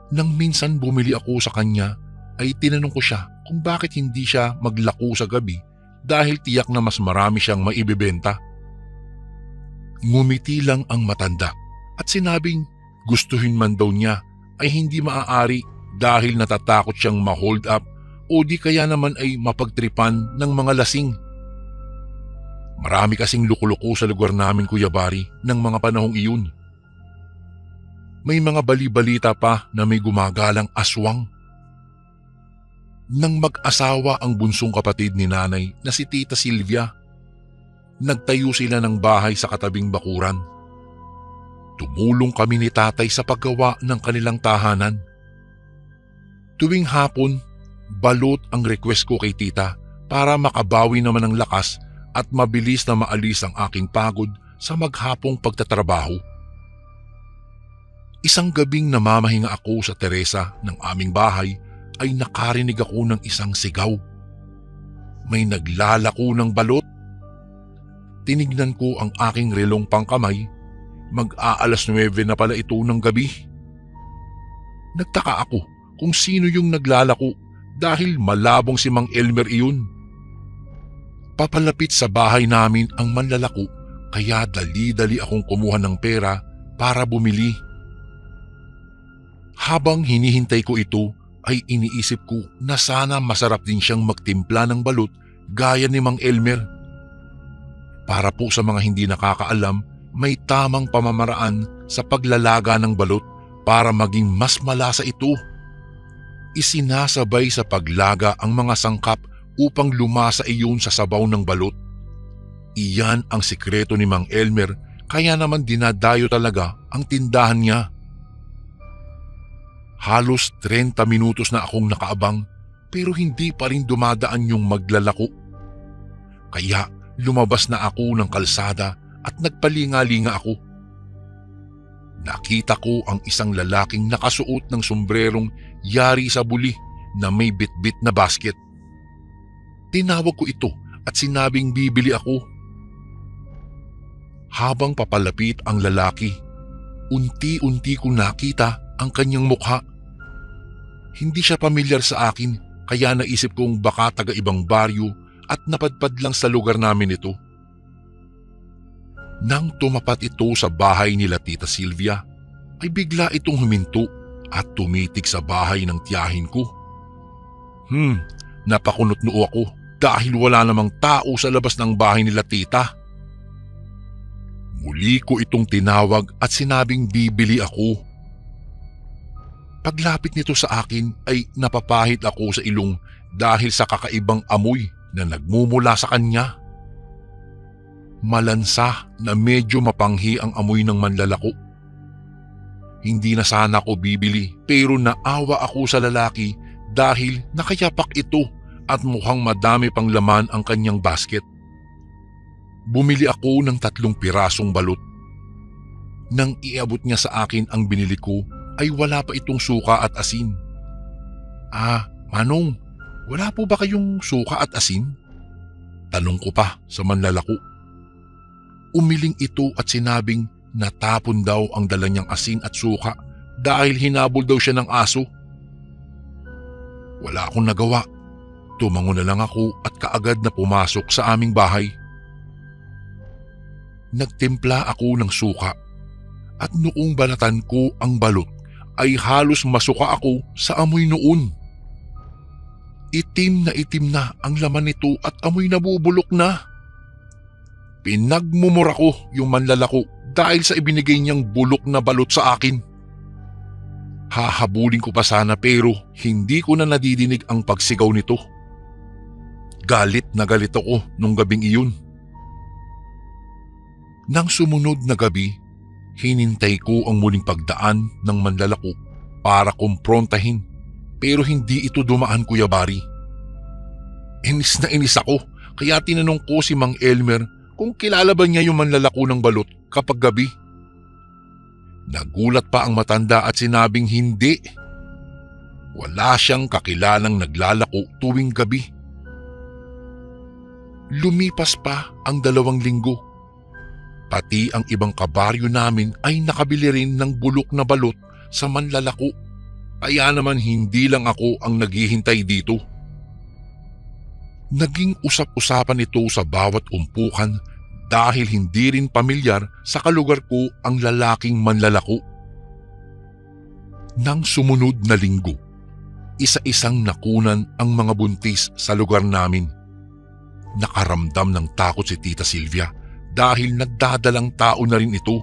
Nang minsan bumili ako sa kanya ay tinanong ko siya kung bakit hindi siya maglako sa gabi dahil tiyak na mas marami siyang maibibenta. Ngumiti lang ang matanda at sinabing gustuhin man daw niya ay hindi maaari dahil natatakot siyang ma-hold up o di kaya naman ay mapagtripan ng mga lasing. Marami kasing luko-luko sa lugar namin, Kuya Bari, ng mga panahong iyon. May mga bali-balita pa na may gumagalang aswang. Nang mag-asawa ang bunsong kapatid ni nanay na si Tita Silvia, nagtayo sila ng bahay sa katabing bakuran. Tumulong kami ni tatay sa paggawa ng kanilang tahanan. Tuwing hapon, balot ang request ko kay tita para makabawi naman ng lakas at mabilis na maalis ang aking pagod sa maghapong pagtatrabaho. Isang gabing namamahinga ako sa teresa ng aming bahay ay nakarinig ako ng isang sigaw. May naglalako ng balot. Tinignan ko ang aking relong pangkamay. Mag-aalas 9 na pala ito ng gabi. Nagtaka ako kung sino yung naglalako dahil malabong si Mang Elmer iyon. Papalapit sa bahay namin ang manlalako kaya dali-dali akong kumuha ng pera para bumili. Habang hinihintay ko ito ay iniisip ko na sana masarap din siyang magtimpla ng balut gaya ni Mang Elmer. Para po sa mga hindi nakakaalam, may tamang pamamaraan sa paglalaga ng balut para maging mas malasa ito. Isinasabay sa paglaga ang mga sangkap upang lumasa iyon sa sabaw ng balut. Iyan ang sikreto ni Mang Elmer kaya naman dinadayo talaga ang tindahan niya. Halos 30 minutos na akong nakaabang pero hindi pa rin dumadaan yung maglalako. Kaya lumabas na ako ng kalsada at nagpalinga-linga ako. Nakita ko ang isang lalaking nakasuot ng sombrerong yari sa buli na may bitbit na basket. Tinawag ko ito at sinabing bibili ako. Habang papalapit ang lalaki, unti-unti kong nakita ang kanyang mukha. Hindi siya pamilyar sa akin kaya naisip kong baka taga-ibang baryo at napadpad lang sa lugar namin ito. Nang tumapat ito sa bahay nila Tita Silvia, ay bigla itong huminto at tumitig sa bahay ng tiyahin ko. Napakunot-noo ako dahil wala namang tao sa labas ng bahay nila tita. Muli ko itong tinawag at sinabing bibili ako. Paglapit nito sa akin ay napapahit ako sa ilong dahil sa kakaibang amoy na nagmumula sa kanya. Malansa na medyo mapanghi ang amoy ng manlalako. Hindi na sana ako bibili pero naawa ako sa lalaki dahil nakayapak ito at mukhang madami pang laman ang kanyang basket. Bumili ako ng 3 pirasong balot. Nang iabot niya sa akin ang binili ko ay wala pa itong suka at asin. Manong, wala po ba kayong suka at asin? Tanong ko pa sa manlalako. Umiling ito at sinabing natapon daw ang dala niyang asin at suka dahil hinabol daw siya ng aso. Wala akong nagawa. Tumango na lang ako at kaagad na pumasok sa aming bahay. Nagtimpla ako ng suka at noong balatan ko ang balot ay halos masuka ako sa amoy noon. Itim na ang laman nito at amoy nabubulok na. Pinagmumura ko yung manlalako dahil sa ibinigay niyang bulok na balot sa akin. Hahabulin ko pa sana pero hindi ko na nadidinig ang pagsigaw nito. Galit na galit ako nung gabing iyon. Nang sumunod na gabi, Hinintay ko ang muling pagdaan ng manlalako para kumprontahin, pero hindi ito dumaan, Kuya Bari. Inis na inis ako, kaya tinanong ko si Mang Elmer kung kilala ba niya yung manlalako ng balot kapag gabi. Nagulat pa ang matanda at sinabing hindi. Wala siyang kakilalang naglalako tuwing gabi. Lumipas pa ang 2 linggo. Pati ang ibang kabaryo namin ay nakabili rin ng bulok na balot sa manlalako. Kaya naman hindi lang ako ang naghihintay dito. Naging usap-usapan ito sa bawat umpukan dahil hindi rin pamilyar sa kalugar ko ang lalaking manlalako. Nang sumunod na linggo, isa-isang nakunan ang mga buntis sa lugar namin. Nakaramdam ng takot si Tita Silvia dahil nagdadalang tao na rin ito.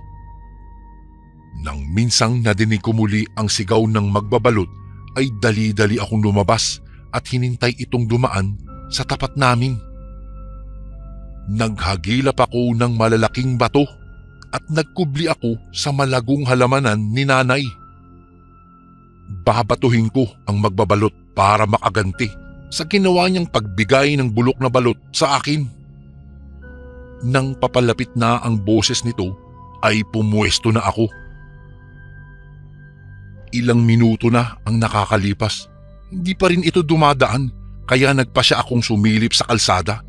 Nang minsang nadinig ko muli ang sigaw ng magbabalot ay dali-dali akong lumabas at hinintay itong dumaan sa tapat namin. Naghagilap ako ng malalaking bato at nagkubli ako sa malagong halamanan ni Nanay. Babatuhin ko ang magbabalot para makaganti sa ginawa niyang pagbigay ng bulok na balot sa akin. Nang papalapit na ang boses nito ay pumuwesto na ako. Ilang minuto na ang nakakalipas. Hindi pa rin ito dumadaan kaya nagpasya akong sumilip sa kalsada.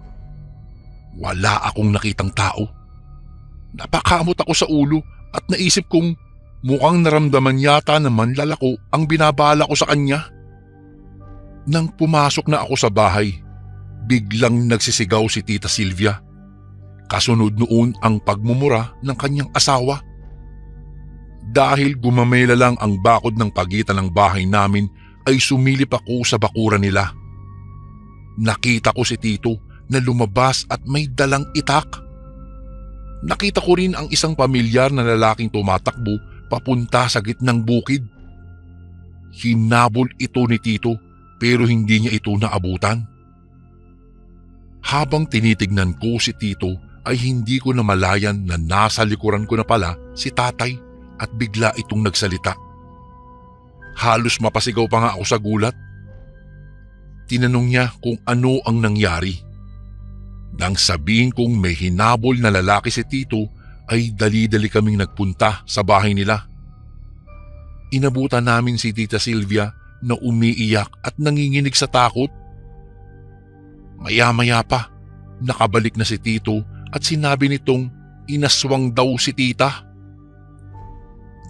Wala akong nakitang tao. Napakamot ako sa ulo at naisip kong mukhang naramdaman yata na manlalako ang binabala ko sa kanya. Nang pumasok na ako sa bahay, biglang nagsisigaw si Tita Silvia. Kasunod noon ang pagmumura ng kanyang asawa. Dahil gumamela lang ang bakod ng pagitan ng bahay namin ay sumilip ako sa bakuran nila. Nakita ko si Tito na lumabas at may dalang itak. Nakita ko rin ang isang pamilyar na lalaking tumatakbo papunta sa gitnang bukid. Hinabol ito ni Tito pero hindi niya ito naabutan. Habang tinitignan ko si Tito ay hindi ko namalayan na nasa likuran ko na pala si Tatay at bigla itong nagsalita. Halos mapasigaw pa nga ako sa gulat. Tinanong niya kung ano ang nangyari. Nang sabihin kong may hinabol na lalaki si Tito ay dali-dali kaming nagpunta sa bahay nila. Inabutan namin si Tita Silvia na umiiyak at nanginginig sa takot. Maya-maya pa, nakabalik na si Tito at sinabi nitong inaswang daw si Tita.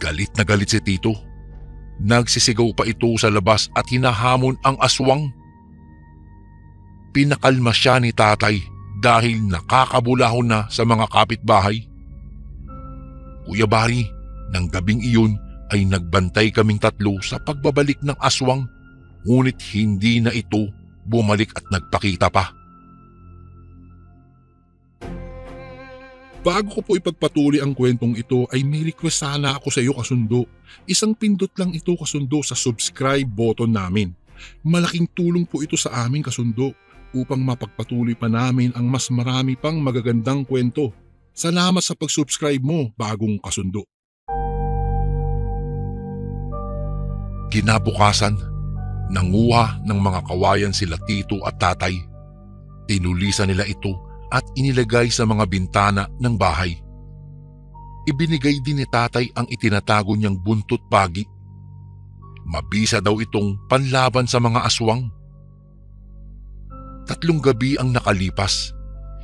Galit na galit si Tito. Nagsisigaw pa ito sa labas at hinahamon ang aswang. Pinakalma siya ni Tatay dahil nakakabulahon na sa mga kapitbahay. Kuya Bari, ng gabing iyon ay nagbantay kaming 3 sa pagbabalik ng aswang, ngunit hindi na ito bumalik at nagpakita pa. Bago ko po ipagpatuloy ang kwentong ito ay may request sana ako sa iyo kasundo. Isang pindot lang ito kasundo sa subscribe button namin. Malaking tulong po ito sa amin kasundo upang mapagpatuloy pa namin ang mas marami pang magagandang kwento. Salamat sa pag-subscribe mo, bagong kasundo. Kinabukasan, nanguha ng mga kawayan sila Tito at Tatay. Tinulisan nila ito at inilagay sa mga bintana ng bahay. Ibinigay din ni Tatay ang itinatago niyang buntot pagi. Mabisa daw itong panlaban sa mga aswang. 3 gabi ang nakalipas.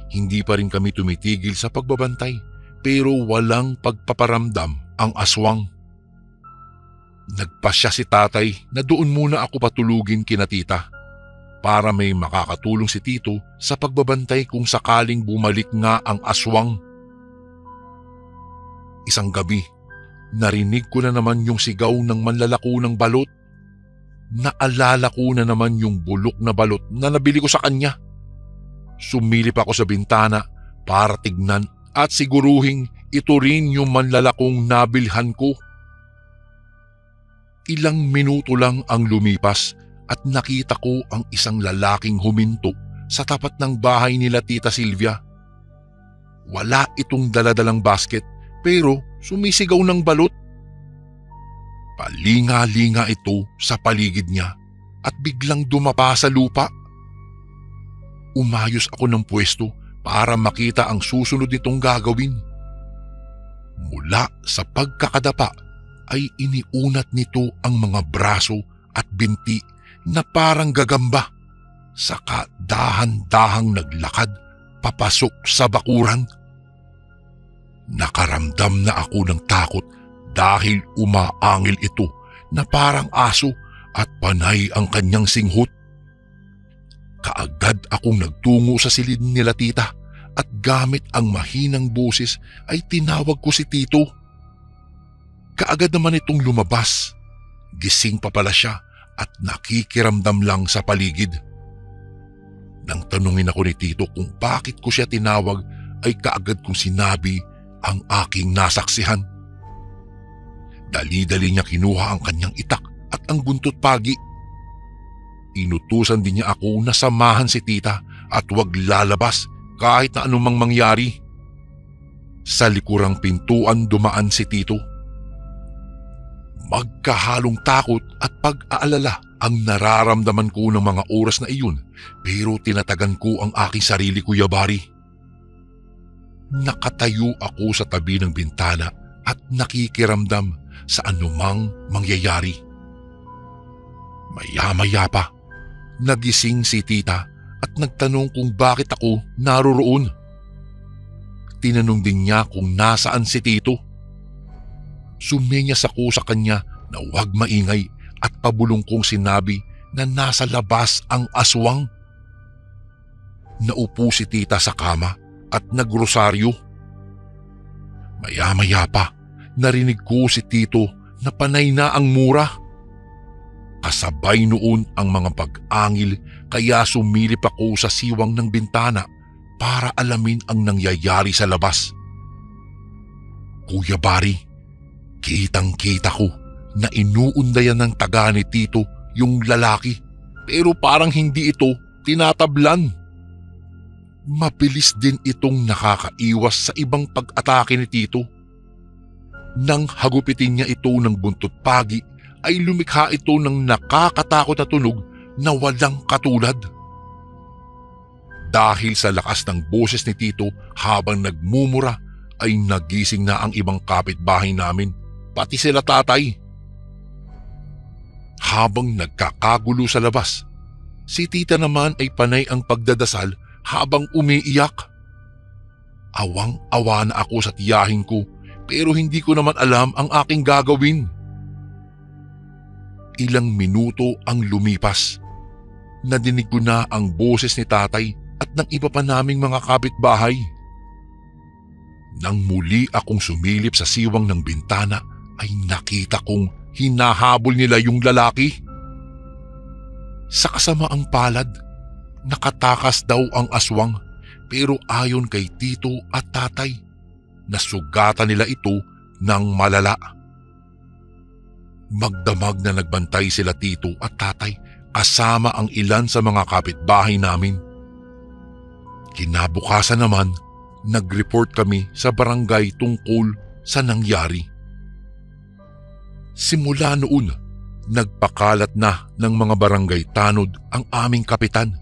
Hindi pa rin kami tumitigil sa pagbabantay pero walang pagpaparamdam ang aswang. Nagpasya si Tatay na doon muna ako patulugin kina Tita para may makakatulong si Tito sa pagbabantay kung sakaling bumalik nga ang aswang. Isang gabi, narinig ko na naman yung sigaw ng manlalako ng balot. Naalala ko na naman yung bulok na balot na nabili ko sa kanya. Sumilip ako sa bintana para tignan at siguruhing ito rin yung manlalakong nabilhan ko. Ilang minuto lang ang lumipas at nakita ko ang isang lalaking huminto sa tapat ng bahay nila Tita Silvia. Wala itong daladalang basket pero Sumisigaw ng balot. Palinga-linga ito sa paligid niya at biglang dumapa sa lupa. Umayos ako ng pwesto para makita ang susunod nitong gagawin. Mula sa pagkakadapa ay iniunat nito ang mga braso at binti na parang gagamba. Saka dahan-dahang naglakad papasok sa bakuran. Nakaramdam na ako ng takot dahil umaangil ito na parang aso at panay ang kanyang singhot. Kaagad akong nagtungo sa silid nila tita at gamit ang mahinang boses ay tinawag ko si Tito. Kaagad naman itong lumabas. Gising pa pala siya at nakikiramdam lang sa paligid. Nang tanungin ako ni Tito kung bakit ko siya tinawag ay kaagad kong sinabi ang aking nasaksihan. Dali-dali niya kinuha ang kanyang itak at ang buntot pagi. Inutusan din niya ako na samahan si tita at huwag lalabas kahit na anumang mangyari. Sa likurang pintuan dumaan si Tito. Magkahalong takot at pag-aalala ang nararamdaman ko ng mga oras na iyon, pero tinatagan ko ang aking sarili, Kuya Bari. Nakatayo ako sa tabi ng bintana at nakikiramdam sa anumang mangyayari. Maya-maya pa, nagising si tita at nagtanong kung bakit ako naroroon. Tinanong din niya kung nasaan si Tito. Sumenyas ako sa kanya na huwag maingay at pabulong kong sinabi na nasa labas ang aswang. Naupo si tita sa kama at nagrosaryo. Maya-maya pa, narinig ko si Tito na panay na ang mura. Kasabay noon ang mga pag-angil kaya sumilip ako sa siwang ng bintana para alamin ang nangyayari sa labas. Kuya Bari, kitang-kita ko na inuundayan ng taga ni Tito yung lalaki pero parang hindi ito tinatablan. Mabilis din itong nakakaiwas sa ibang pag-atake ni Tito. Nang hagupitin niya ito ng buntot pagi ay lumikha ito ng nakakatakot na tunog na walang katulad. Dahil sa lakas ng boses ni Tito habang nagmumura ay nagising na ang ibang kapitbahay namin, pati sila tatay. Habang nagkakagulo sa labas, si tita naman ay panay ang pagdadasal habang umiiyak. Awang-awa na ako sa tiyahin ko pero hindi ko naman alam ang aking gagawin. Ilang minuto ang lumipas. Nadinig ko na ang boses ni tatay at ng iba pa naming mga kapitbahay. Nang muli akong sumilip sa siwang ng bintana ay nakita kong hinahabol nila yung lalaki. Sa kasamaang palad, nakatakas daw ang aswang pero ayon kay Tito at tatay, nasugatan nila ito ng malala. Magdamag na nagbantay sila Tito at tatay kasama ang ilan sa mga kapitbahay namin. Kinabukasan naman, nag-report kami sa barangay tungkol sa nangyari. Simula noon, nagpakalat na ng mga barangay tanod ang aming kapitan.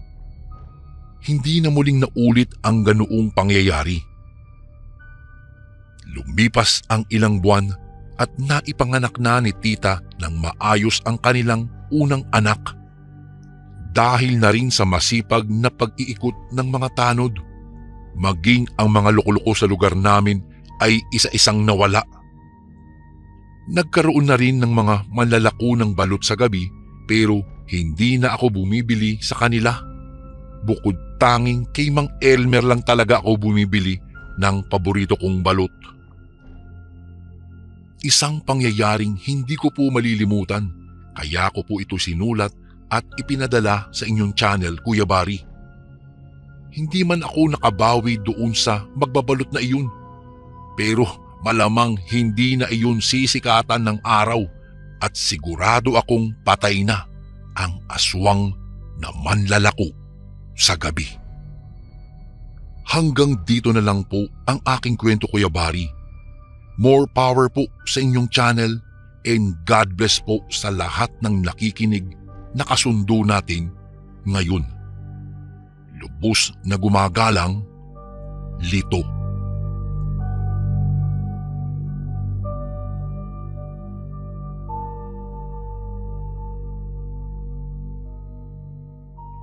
Hindi na muling naulit ang ganoong pangyayari. Lumipas ang ilang buwan at naipanganak na ni tita ng maayos ang kanilang unang anak. Dahil na rin sa masipag na pag-iikot ng mga tanod, maging ang mga loko-loko sa lugar namin ay isa-isang nawala. Nagkaroon na rin ng mga manlalako ng balot sa gabi pero hindi na ako bumibili sa kanila. Bukod tanging kay Mang Elmer lang talaga ako bumibili ng paborito kong balot. Isang pangyayaring hindi ko po malilimutan kaya ko po ito sinulat at ipinadala sa inyong channel, Kuya Bari. Hindi man ako nakabawi doon sa magbabalot na iyon. Pero malamang hindi na iyon sisikatan ng araw at sigurado akong patay na ang aswang na manlalako sa gabi. Hanggang dito na lang po ang aking kwento, Kuya Bari. More power po sa inyong channel and God bless po sa lahat ng nakikinig na kasundo natin ngayon. Lubos na gumagalang, Lito.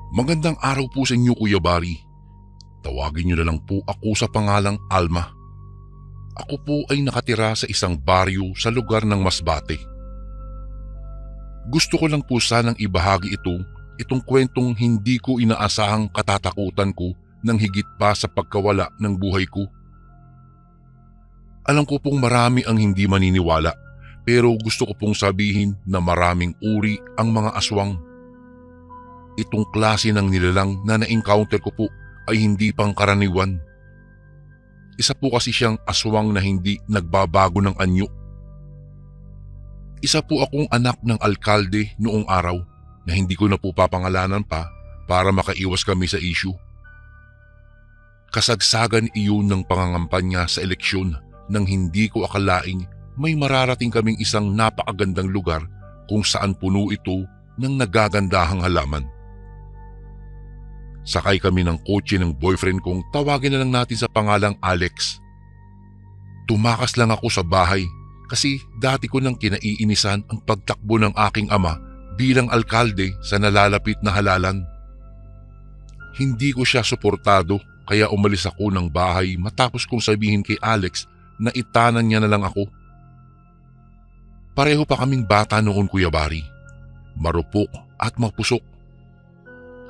Magandang araw po sa inyo, Kuya Barry. Tawagin niyo na lang po ako sa pangalang Alma. Ako po ay nakatira sa isang baryo sa lugar ng Masbate. Gusto ko lang po sanang ibahagi itong kwentong hindi ko inaasahang katatakutan ko ng higit pa sa pagkawala ng buhay ko. Alam ko pong marami ang hindi maniniwala, pero gusto ko pong sabihin na maraming uri ang mga aswang. Itong klase ng nilalang na na-encounter ko po ay hindi pangkaraniwan. Isa po kasi siyang aswang na hindi nagbabago ng anyo. Isa po akong anak ng alkalde noong araw na hindi ko na po papangalanan pa para makaiwas kami sa issue. Kasagsagan iyon ng pangangampanya sa eleksyon nang hindi ko akalaing may mararating kaming isang napakagandang lugar kung saan puno ito ng nagagandahang halaman. Sakay kami ng kotse ng boyfriend kong tawagin na lang natin sa pangalang Alex. Tumakas lang ako sa bahay kasi dati ko nang kinaiinisan ang pagtakbo ng aking ama bilang alkalde sa nalalapit na halalan. Hindi ko siya suportado kaya umalis ako ng bahay matapos kong sabihin kay Alex na itanan niya na lang ako. Pareho pa kaming bata noon, Kuya Barry. Marupok at mapusok.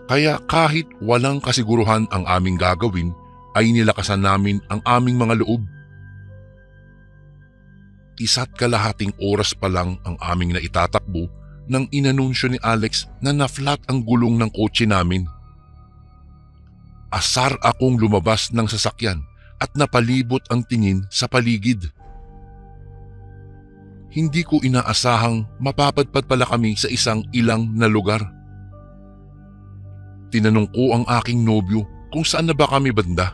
Kaya kahit walang kasiguruhan ang aming gagawin, ay nilakasan namin ang aming mga loob. Isa't kalahating oras pa lang ang aming naitatakbo nang inanunsyo ni Alex na na-flat ang gulong ng kotse namin. Asar akong lumabas ng sasakyan at napalibot ang tingin sa paligid. Hindi ko inaasahang mapapadpad pala kami sa isang ilang na lugar. Tinanong ko ang aking nobyo kung saan na ba kami banda,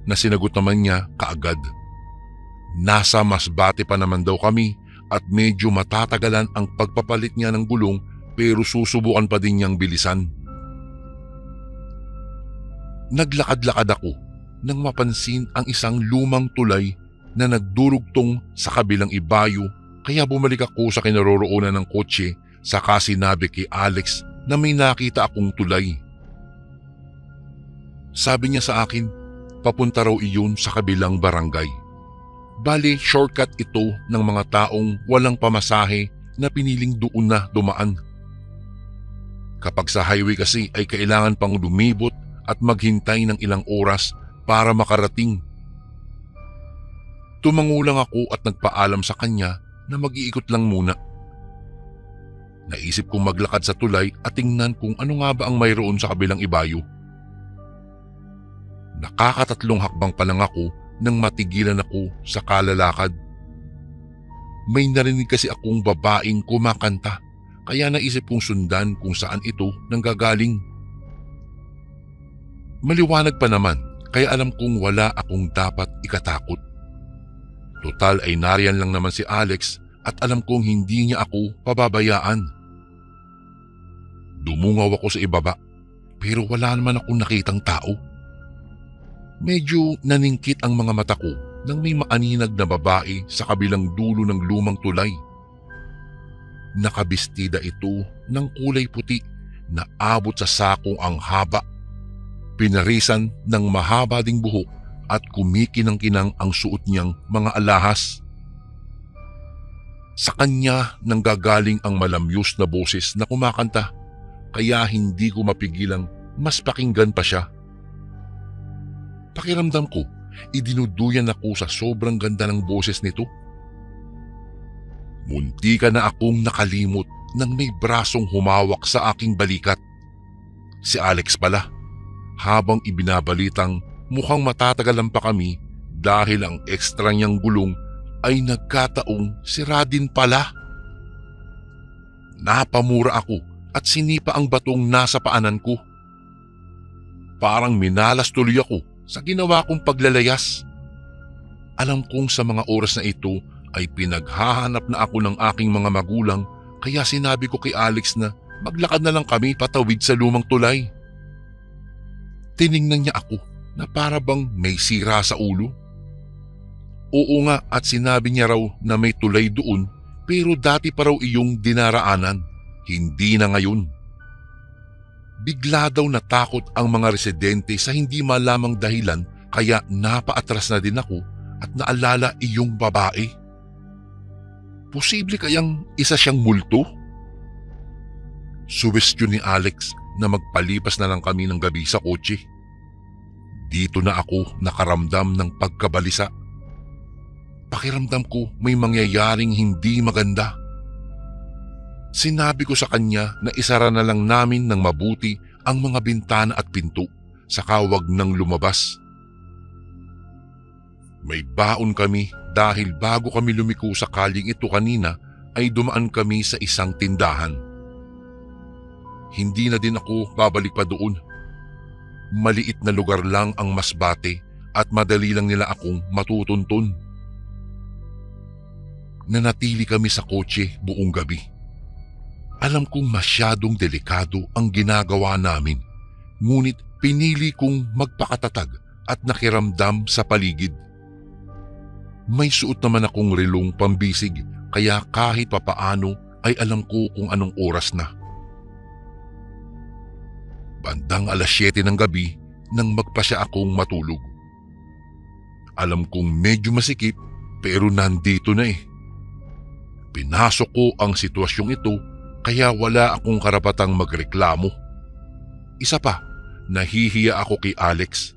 na sinagot naman niya kaagad. Nasa Masbate pa naman daw kami at medyo matatagalan ang pagpapalit niya ng gulong pero susubukan pa din niyang bilisan. Naglakad-lakad ako nang mapansin ang isang lumang tulay na nagdurugtong sa kabilang ibayo kaya bumalik ako sa kinaroroonan ng kotse saka sinabi kay Alex na may nakita akong tulay. Sabi niya sa akin, papunta raw iyon sa kabilang barangay. Bali, shortcut ito ng mga taong walang pamasahe na piniling doon na dumaan. Kapag sa highway kasi ay kailangan pang lumibot at maghintay ng ilang oras para makarating. Tumangulang ako at nagpaalam sa kanya na mag-iikot lang muna. Naisip kong maglakad sa tulay at tingnan kung ano nga ba ang mayroon sa kabilang ibayo. Nakakatatlong hakbang pa lang ako nang matigilan ako sa kalalakad. May narinig kasi akong babaeng kumakanta kaya naisip kong sundan kung saan ito nanggagaling. Maliwanag pa naman kaya alam kong wala akong dapat ikatakot. Total ay nariyan lang naman si Alex at alam kong hindi niya ako pababayaan. Dumungaw ako sa ibaba pero wala naman akong nakitang tao. Medyo naningkit ang mga mata ko nang may maaninag na babae sa kabilang dulo ng lumang tulay. Nakabistida ito ng kulay puti na abot sa sakong ang haba. Pinarisan ng mahaba ding buhok at kumikinang-kinang ang suot niyang mga alahas. Sa kanya nanggagaling ang malamyos na boses na kumakanta kaya hindi ko mapigilang mas pakinggan pa siya. Pakiramdam ko, idinuduyan ako sa sobrang ganda ng boses nito. Muntika na akong nakalimot nang may brasong humawak sa aking balikat. Si Alex pala, habang ibinabalitang mukhang matatagalan pa kami dahil ang ekstra niyang gulong ay nagkataong sira din pala. Napamura ako at sinipa ang batong nasa paanan ko. Parang minalas tuloy ako sa ginawa kong paglalayas. Alam kong sa mga oras na ito ay pinaghahanap na ako ng aking mga magulang, kaya sinabi ko kay Alex na maglakad na lang kami patawid sa lumang tulay. Tiningnan niya ako na para bang may sira sa ulo. Oo nga, at sinabi niya raw na may tulay doon, pero dati pa raw iyong dinaraanan, hindi na ngayon. Bigla daw natakot ang mga residente sa hindi malamang dahilan, kaya napaatras na din ako at naalala iyong babae. Posible kayang isa siyang multo? Suwestyon ni Alex na magpalipas na lang kami ng gabi sa kotse. Dito na ako nakaramdam ng pagkabalisa. Pakiramdam ko may mangyayaring hindi maganda. Sinabi ko sa kanya na isara na lang namin ng mabuti ang mga bintana at pinto, saka wag nang lumabas. May baon kami dahil bago kami lumiko sa kaling ito kanina ay dumaan kami sa isang tindahan. Hindi na din ako babalik pa doon. Maliit na lugar lang ang Masbate at madali lang nila akong matutuntun. Nanatili kami sa kotse buong gabi. Alam kong masyadong delikado ang ginagawa namin, ngunit pinili kong magpakatatag at nakiramdam sa paligid. May suot naman akong relong pambisig, kaya kahit papaano ay alam ko kung anong oras na. Bandang 7:00 ng gabi nang magpasya akong matulog. Alam kong medyo masikip pero nandito na eh. Pinasok ko ang sitwasyong ito, kaya wala akong karapatang magreklamo. Isa pa, nahihiya ako kay Alex.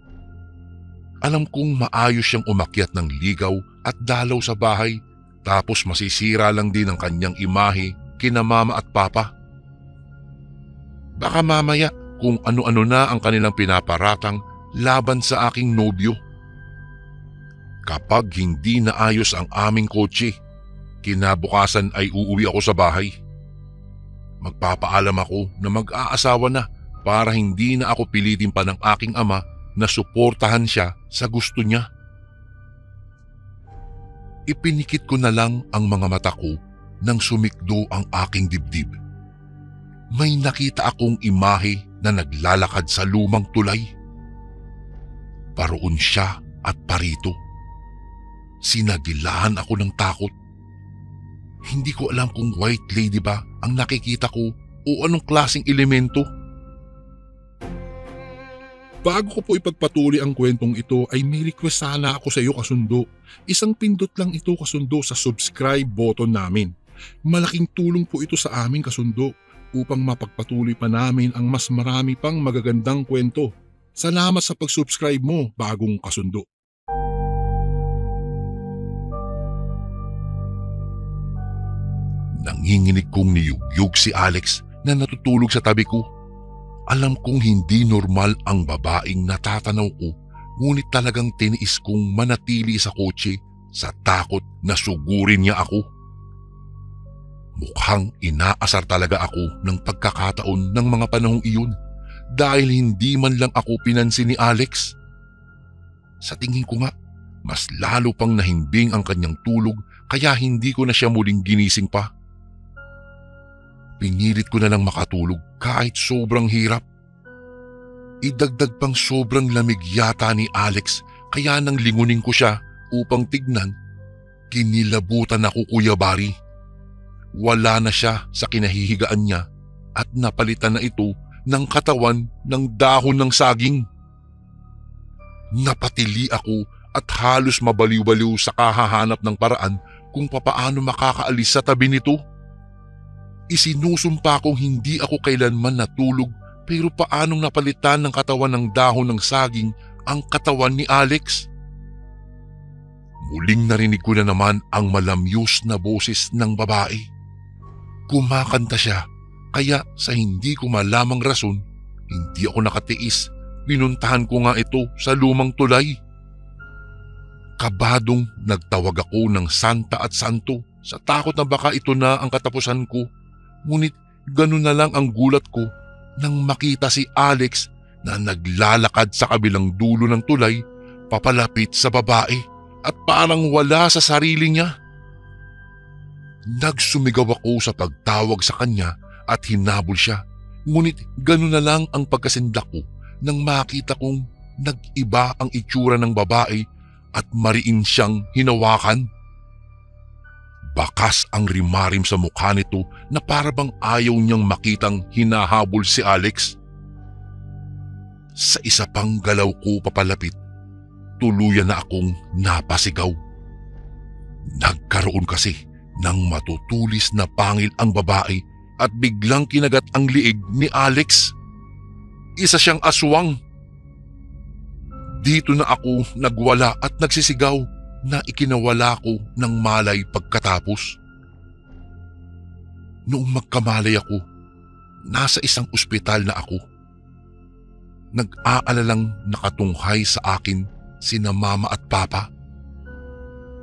Alam kong maayos siyang umakyat ng ligaw at dalaw sa bahay, tapos masisira lang din ang kanyang imahe kina mama at papa. Baka mamaya kung ano-ano na ang kanilang pinaparatang laban sa aking nobyo. Kapag hindi naayos ang aming kotse, kinabukasan ay uuwi ako sa bahay. Magpapaalam ako na mag-aasawa na para hindi na ako pilitin pa ng aking ama na suportahan siya sa gusto niya. Ipinikit ko na lang ang mga mata ko nang sumikdo ang aking dibdib. May nakita akong imahe na naglalakad sa lumang tulay. Paroon siya at parito. Sinagilahan ako ng takot. Hindi ko alam kung white lady ba ang nakikita ko o anong klaseng elemento. Bago ko po ipagpatuloy ang kwentong ito ay may request sana ako sa iyo kasundo. Isang pindot lang ito kasundo sa subscribe button namin. Malaking tulong po ito sa amin kasundo upang mapagpatuloy pa namin ang mas marami pang magagandang kwento. Salamat sa pag-subscribe mo, bagong kasundo. Nanginginig kong niyugyug si Alex na natutulog sa tabi ko. Alam kong hindi normal ang babaeng natatanaw ko, ngunit talagang tiniis kong manatili sa kotse sa takot na sugurin niya ako. Mukhang inaasar talaga ako ng pagkakataon ng mga panahong iyon dahil hindi man lang ako pinansin ni Alex. Sa tingin ko nga, mas lalo pang nahimbing ang kanyang tulog, kaya hindi ko na siya muling ginising pa. Pinilit ko na lang makatulog kahit sobrang hirap. Idagdag pang sobrang lamig yata ni Alex, kaya nang lingunin ko siya upang tignan, kinilabutan ako, Kuya Barry. Wala na siya sa kinahihigaan niya at napalitan na ito ng katawan ng dahon ng saging. Napatili ako at halos mabaliw-baliw sa kahahanap ng paraan kung papaano makakaalis sa tabi nito. Isinusumpa kong hindi ako kailanman natulog, pero paanong napalitan ng katawan ng dahon ng saging ang katawan ni Alex? Muling narinig ko na naman ang malamyos na boses ng babae. Kumakanta siya, kaya sa hindi ko malamang rason, hindi ako nakatiis. Pinuntahan ko nga ito sa lumang tulay. Kabadong nagtawag ako ng Santa at Santo sa takot na baka ito na ang katapusan ko. Ngunit ganun na lang ang gulat ko nang makita si Alex na naglalakad sa kabilang dulo ng tulay papalapit sa babae at parang wala sa sarili niya. Nagsumigaw ako sa pagtawag sa kanya at hinabol siya. Ngunit gano'n na lang ang pagkasindak ko nang makita kong nag-iba ang itsura ng babae at mariin siyang hinawakan. Bakas ang rimarim sa mukha nito na parabang ayaw niyang makitang hinahabol si Alex. Sa isa pang galaw ko papalapit, tuluyan na akong napasigaw. Nagkaroon kasi ng matutulis na pangil ang babae at biglang kinagat ang liig ni Alex. Isa siyang aswang. Dito na ako nagwala at nagsisigaw na ikinawala ko ng malay pagkatapos. Noong magkamalay ako, nasa isang ospital na ako. Nag-aalalang nakatunghay sa akin sina mama at papa.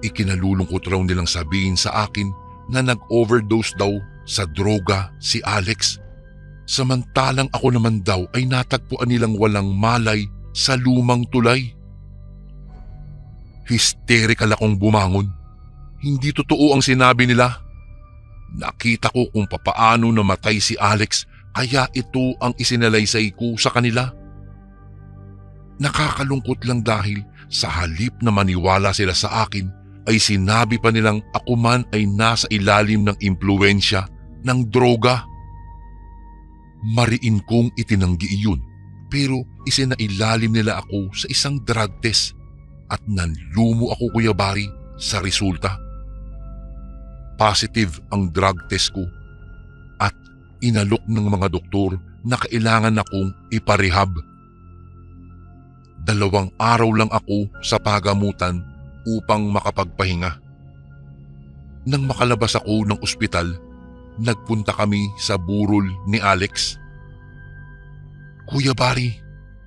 Ikinalulungkot raw nilang sabihin sa akin na nag-overdose daw sa droga si Alex. Samantalang ako naman daw ay natagpuan nilang walang malay sa lumang tulay. Hysterical akong bumangon. Hindi totoo ang sinabi nila. Nakita ko kung papaano namatay si Alex kaya ito ang isinalaysay ko sa kanila. Nakakalungkot lang dahil sa halip na maniwala sila sa akin ay sinabi pa nilang ako man ay nasa ilalim ng impluwensya ng droga. Mariin kong itinanggi iyon pero isinailalim nila ako sa isang drug test at nanlumo ako, Kuya Bari, sa resulta. Positive ang drug test ko at inalok ng mga doktor na kailangan akong iparehab. 2 araw lang ako sa pagamutan upang makapagpahinga. Nang makalabas ako ng ospital, nagpunta kami sa burol ni Alex. Kuya Bari,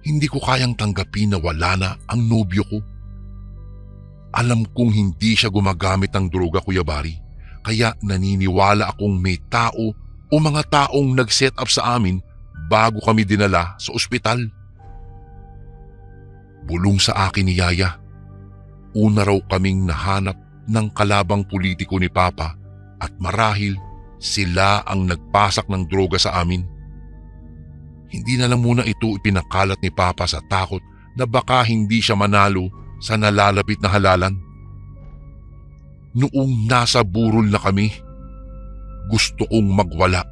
hindi ko kayang tanggapin na wala na ang nobyo ko. Alam kong hindi siya gumagamit ng droga, Kuya Bari, kaya naniniwala akong may tao o mga taong nag-set up sa amin bago kami dinala sa ospital. Bulong sa akin ni Yaya. Una raw kaming nahanap ng kalabang politiko ni Papa at marahil sila ang nagpasak ng droga sa amin. Hindi na lang muna ito ipinakalat ni Papa sa takot na baka hindi siya manalo sa nalalapit na halalan. Noong nasa burol na kami, gusto kong magwala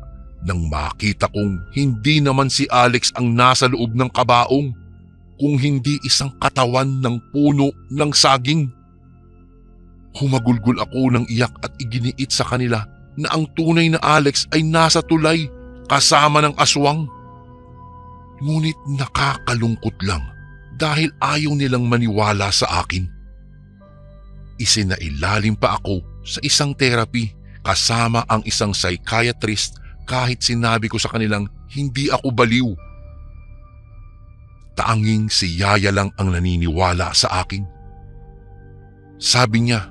nang makita kong hindi naman si Alex ang nasa loob ng kabaong, kung hindi isang katawan ng puno ng saging. Humagulgol ako ng iyak at iginiit sa kanila na ang tunay na Alex ay nasa tulay kasama ng aswang. Ngunit nakakalungkot lang dahil ayaw nilang maniwala sa akin. Isinailalim pa ako sa isang therapy kasama ang isang psychiatrist kahit sinabi ko sa kanilang hindi ako baliw. Tanging si Yaya lang ang naniniwala sa akin. Sabi niya,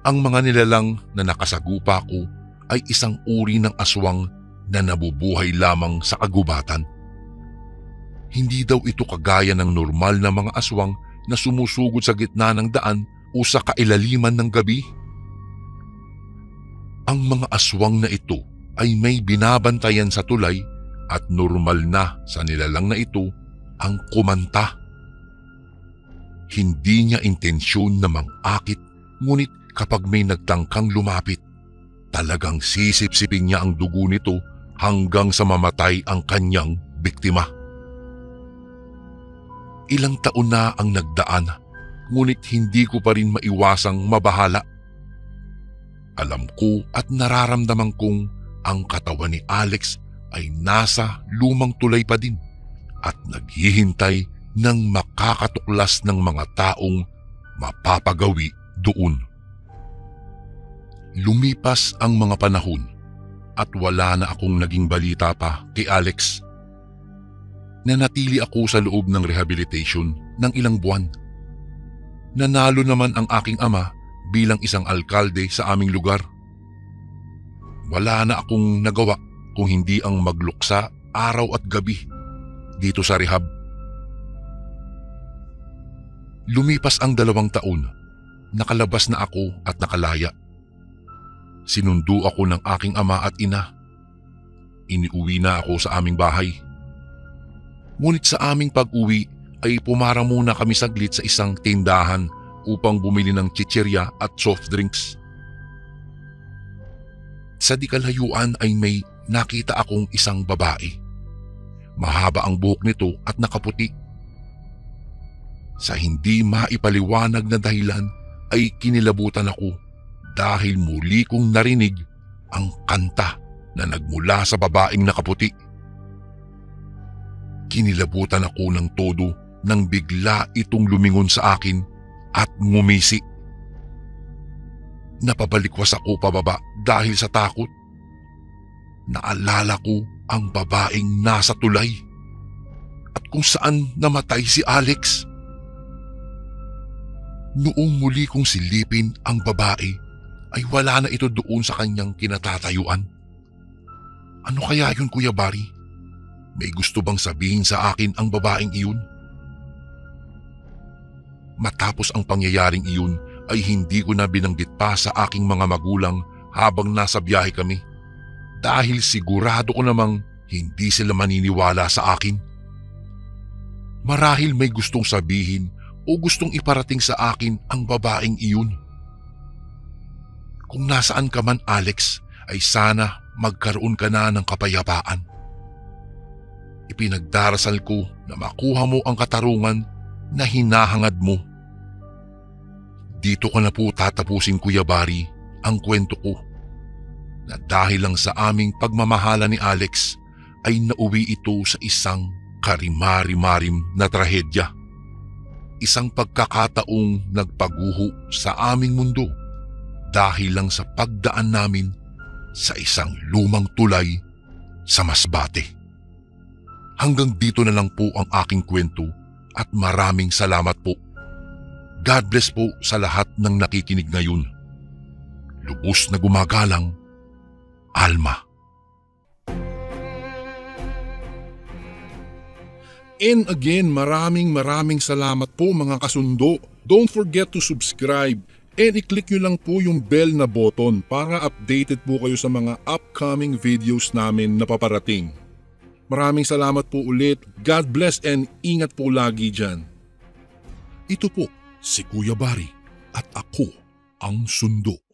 ang mga nilalang na nakasagupa ko ay isang uri ng aswang na nabubuhay lamang sa kagubatan. Hindi daw ito kagaya ng normal na mga aswang na sumusugod sa gitna ng daan o sa kailaliman ng gabi. Ang mga aswang na ito ay may binabantayan sa tulay at normal na sa nilalang na ito ang kumanta. Hindi niya intensyon na mang-akit, ngunit kapag may nagtangkang lumapit, talagang sisip-sipin niya ang dugo nito hanggang sa mamatay ang kanyang biktima. Ilang taon na ang nagdaan, ngunit hindi ko pa rin maiwasang mabahala. Alam ko at nararamdaman kong ang katawan ni Alex ay nasa lumang tulay pa din at naghihintay ng makakatuklas ng mga taong mapapagawi doon. Lumipas ang mga panahon at wala na akong naging balita pa kay Alex. Nanatili ako sa loob ng rehabilitation ng ilang buwan. Nanalo naman ang aking ama bilang isang alkalde sa aming lugar. Wala na akong nagawa kung hindi ang magluksa araw at gabi dito sa rehab. Lumipas ang 2 taon nakalabas na ako at nakalaya. Sinundo ako ng aking ama at ina. Iniuwi na ako sa aming bahay. Ngunit sa aming pag-uwi ay pumara muna kami saglit sa isang tindahan upang bumili ng chichirya at soft drinks. Sa di kalayuan ay may nakita akong isang babae. Mahaba ang buhok nito at nakaputi. Sa hindi maipaliwanag na dahilan ay kinilabutan ako dahil muli kong narinig ang kanta na nagmula sa babaeng nakaputi. Kinilabutan ako ng todo nang bigla itong lumingon sa akin at ngumisi. Napabalikwas ako pababa dahil sa takot. Naalala ko ang babaeng nasa tulay at kung saan namatay si Alex. Noong muli kong silipin ang babae ay wala na ito doon sa kanyang kinatatayuan. Ano kaya yun, Kuya Barry? May gusto bang sabihin sa akin ang babaeng iyon? Matapos ang pangyayaring iyon ay hindi ko na binanggit pa sa aking mga magulang habang nasa biyahe kami dahil sigurado ko namang hindi sila maniniwala sa akin. Marahil may gustong sabihin o gustong iparating sa akin ang babaeng iyon. Kung nasaan ka man, Alex, ay sana magkaroon ka na ng kapayapaan. Ipinagdarasal ko na makuha mo ang katarungan na hinahangad mo. Dito ko na po tatapusin, Kuya Barry, ang kwento ko na dahil lang sa aming pagmamahala ni Alex ay nauwi ito sa isang karimari-marim na trahedya. Isang pagkakataong nagpaguho sa aming mundo dahil lang sa pagdaan namin sa isang lumang tulay sa Masbate. Hanggang dito na lang po ang aking kwento at maraming salamat po. God bless po sa lahat ng nakikinig ngayon. Lubos na gumagalang, Alma. And again, maraming salamat po mga kasundo. Don't forget to subscribe and i-click nyo lang po yung bell na button para updated po kayo sa mga upcoming videos namin na paparating. Maraming salamat po ulit. God bless and ingat po lagi dyan. Ito po si Kuya Barry at ako ang Sundo.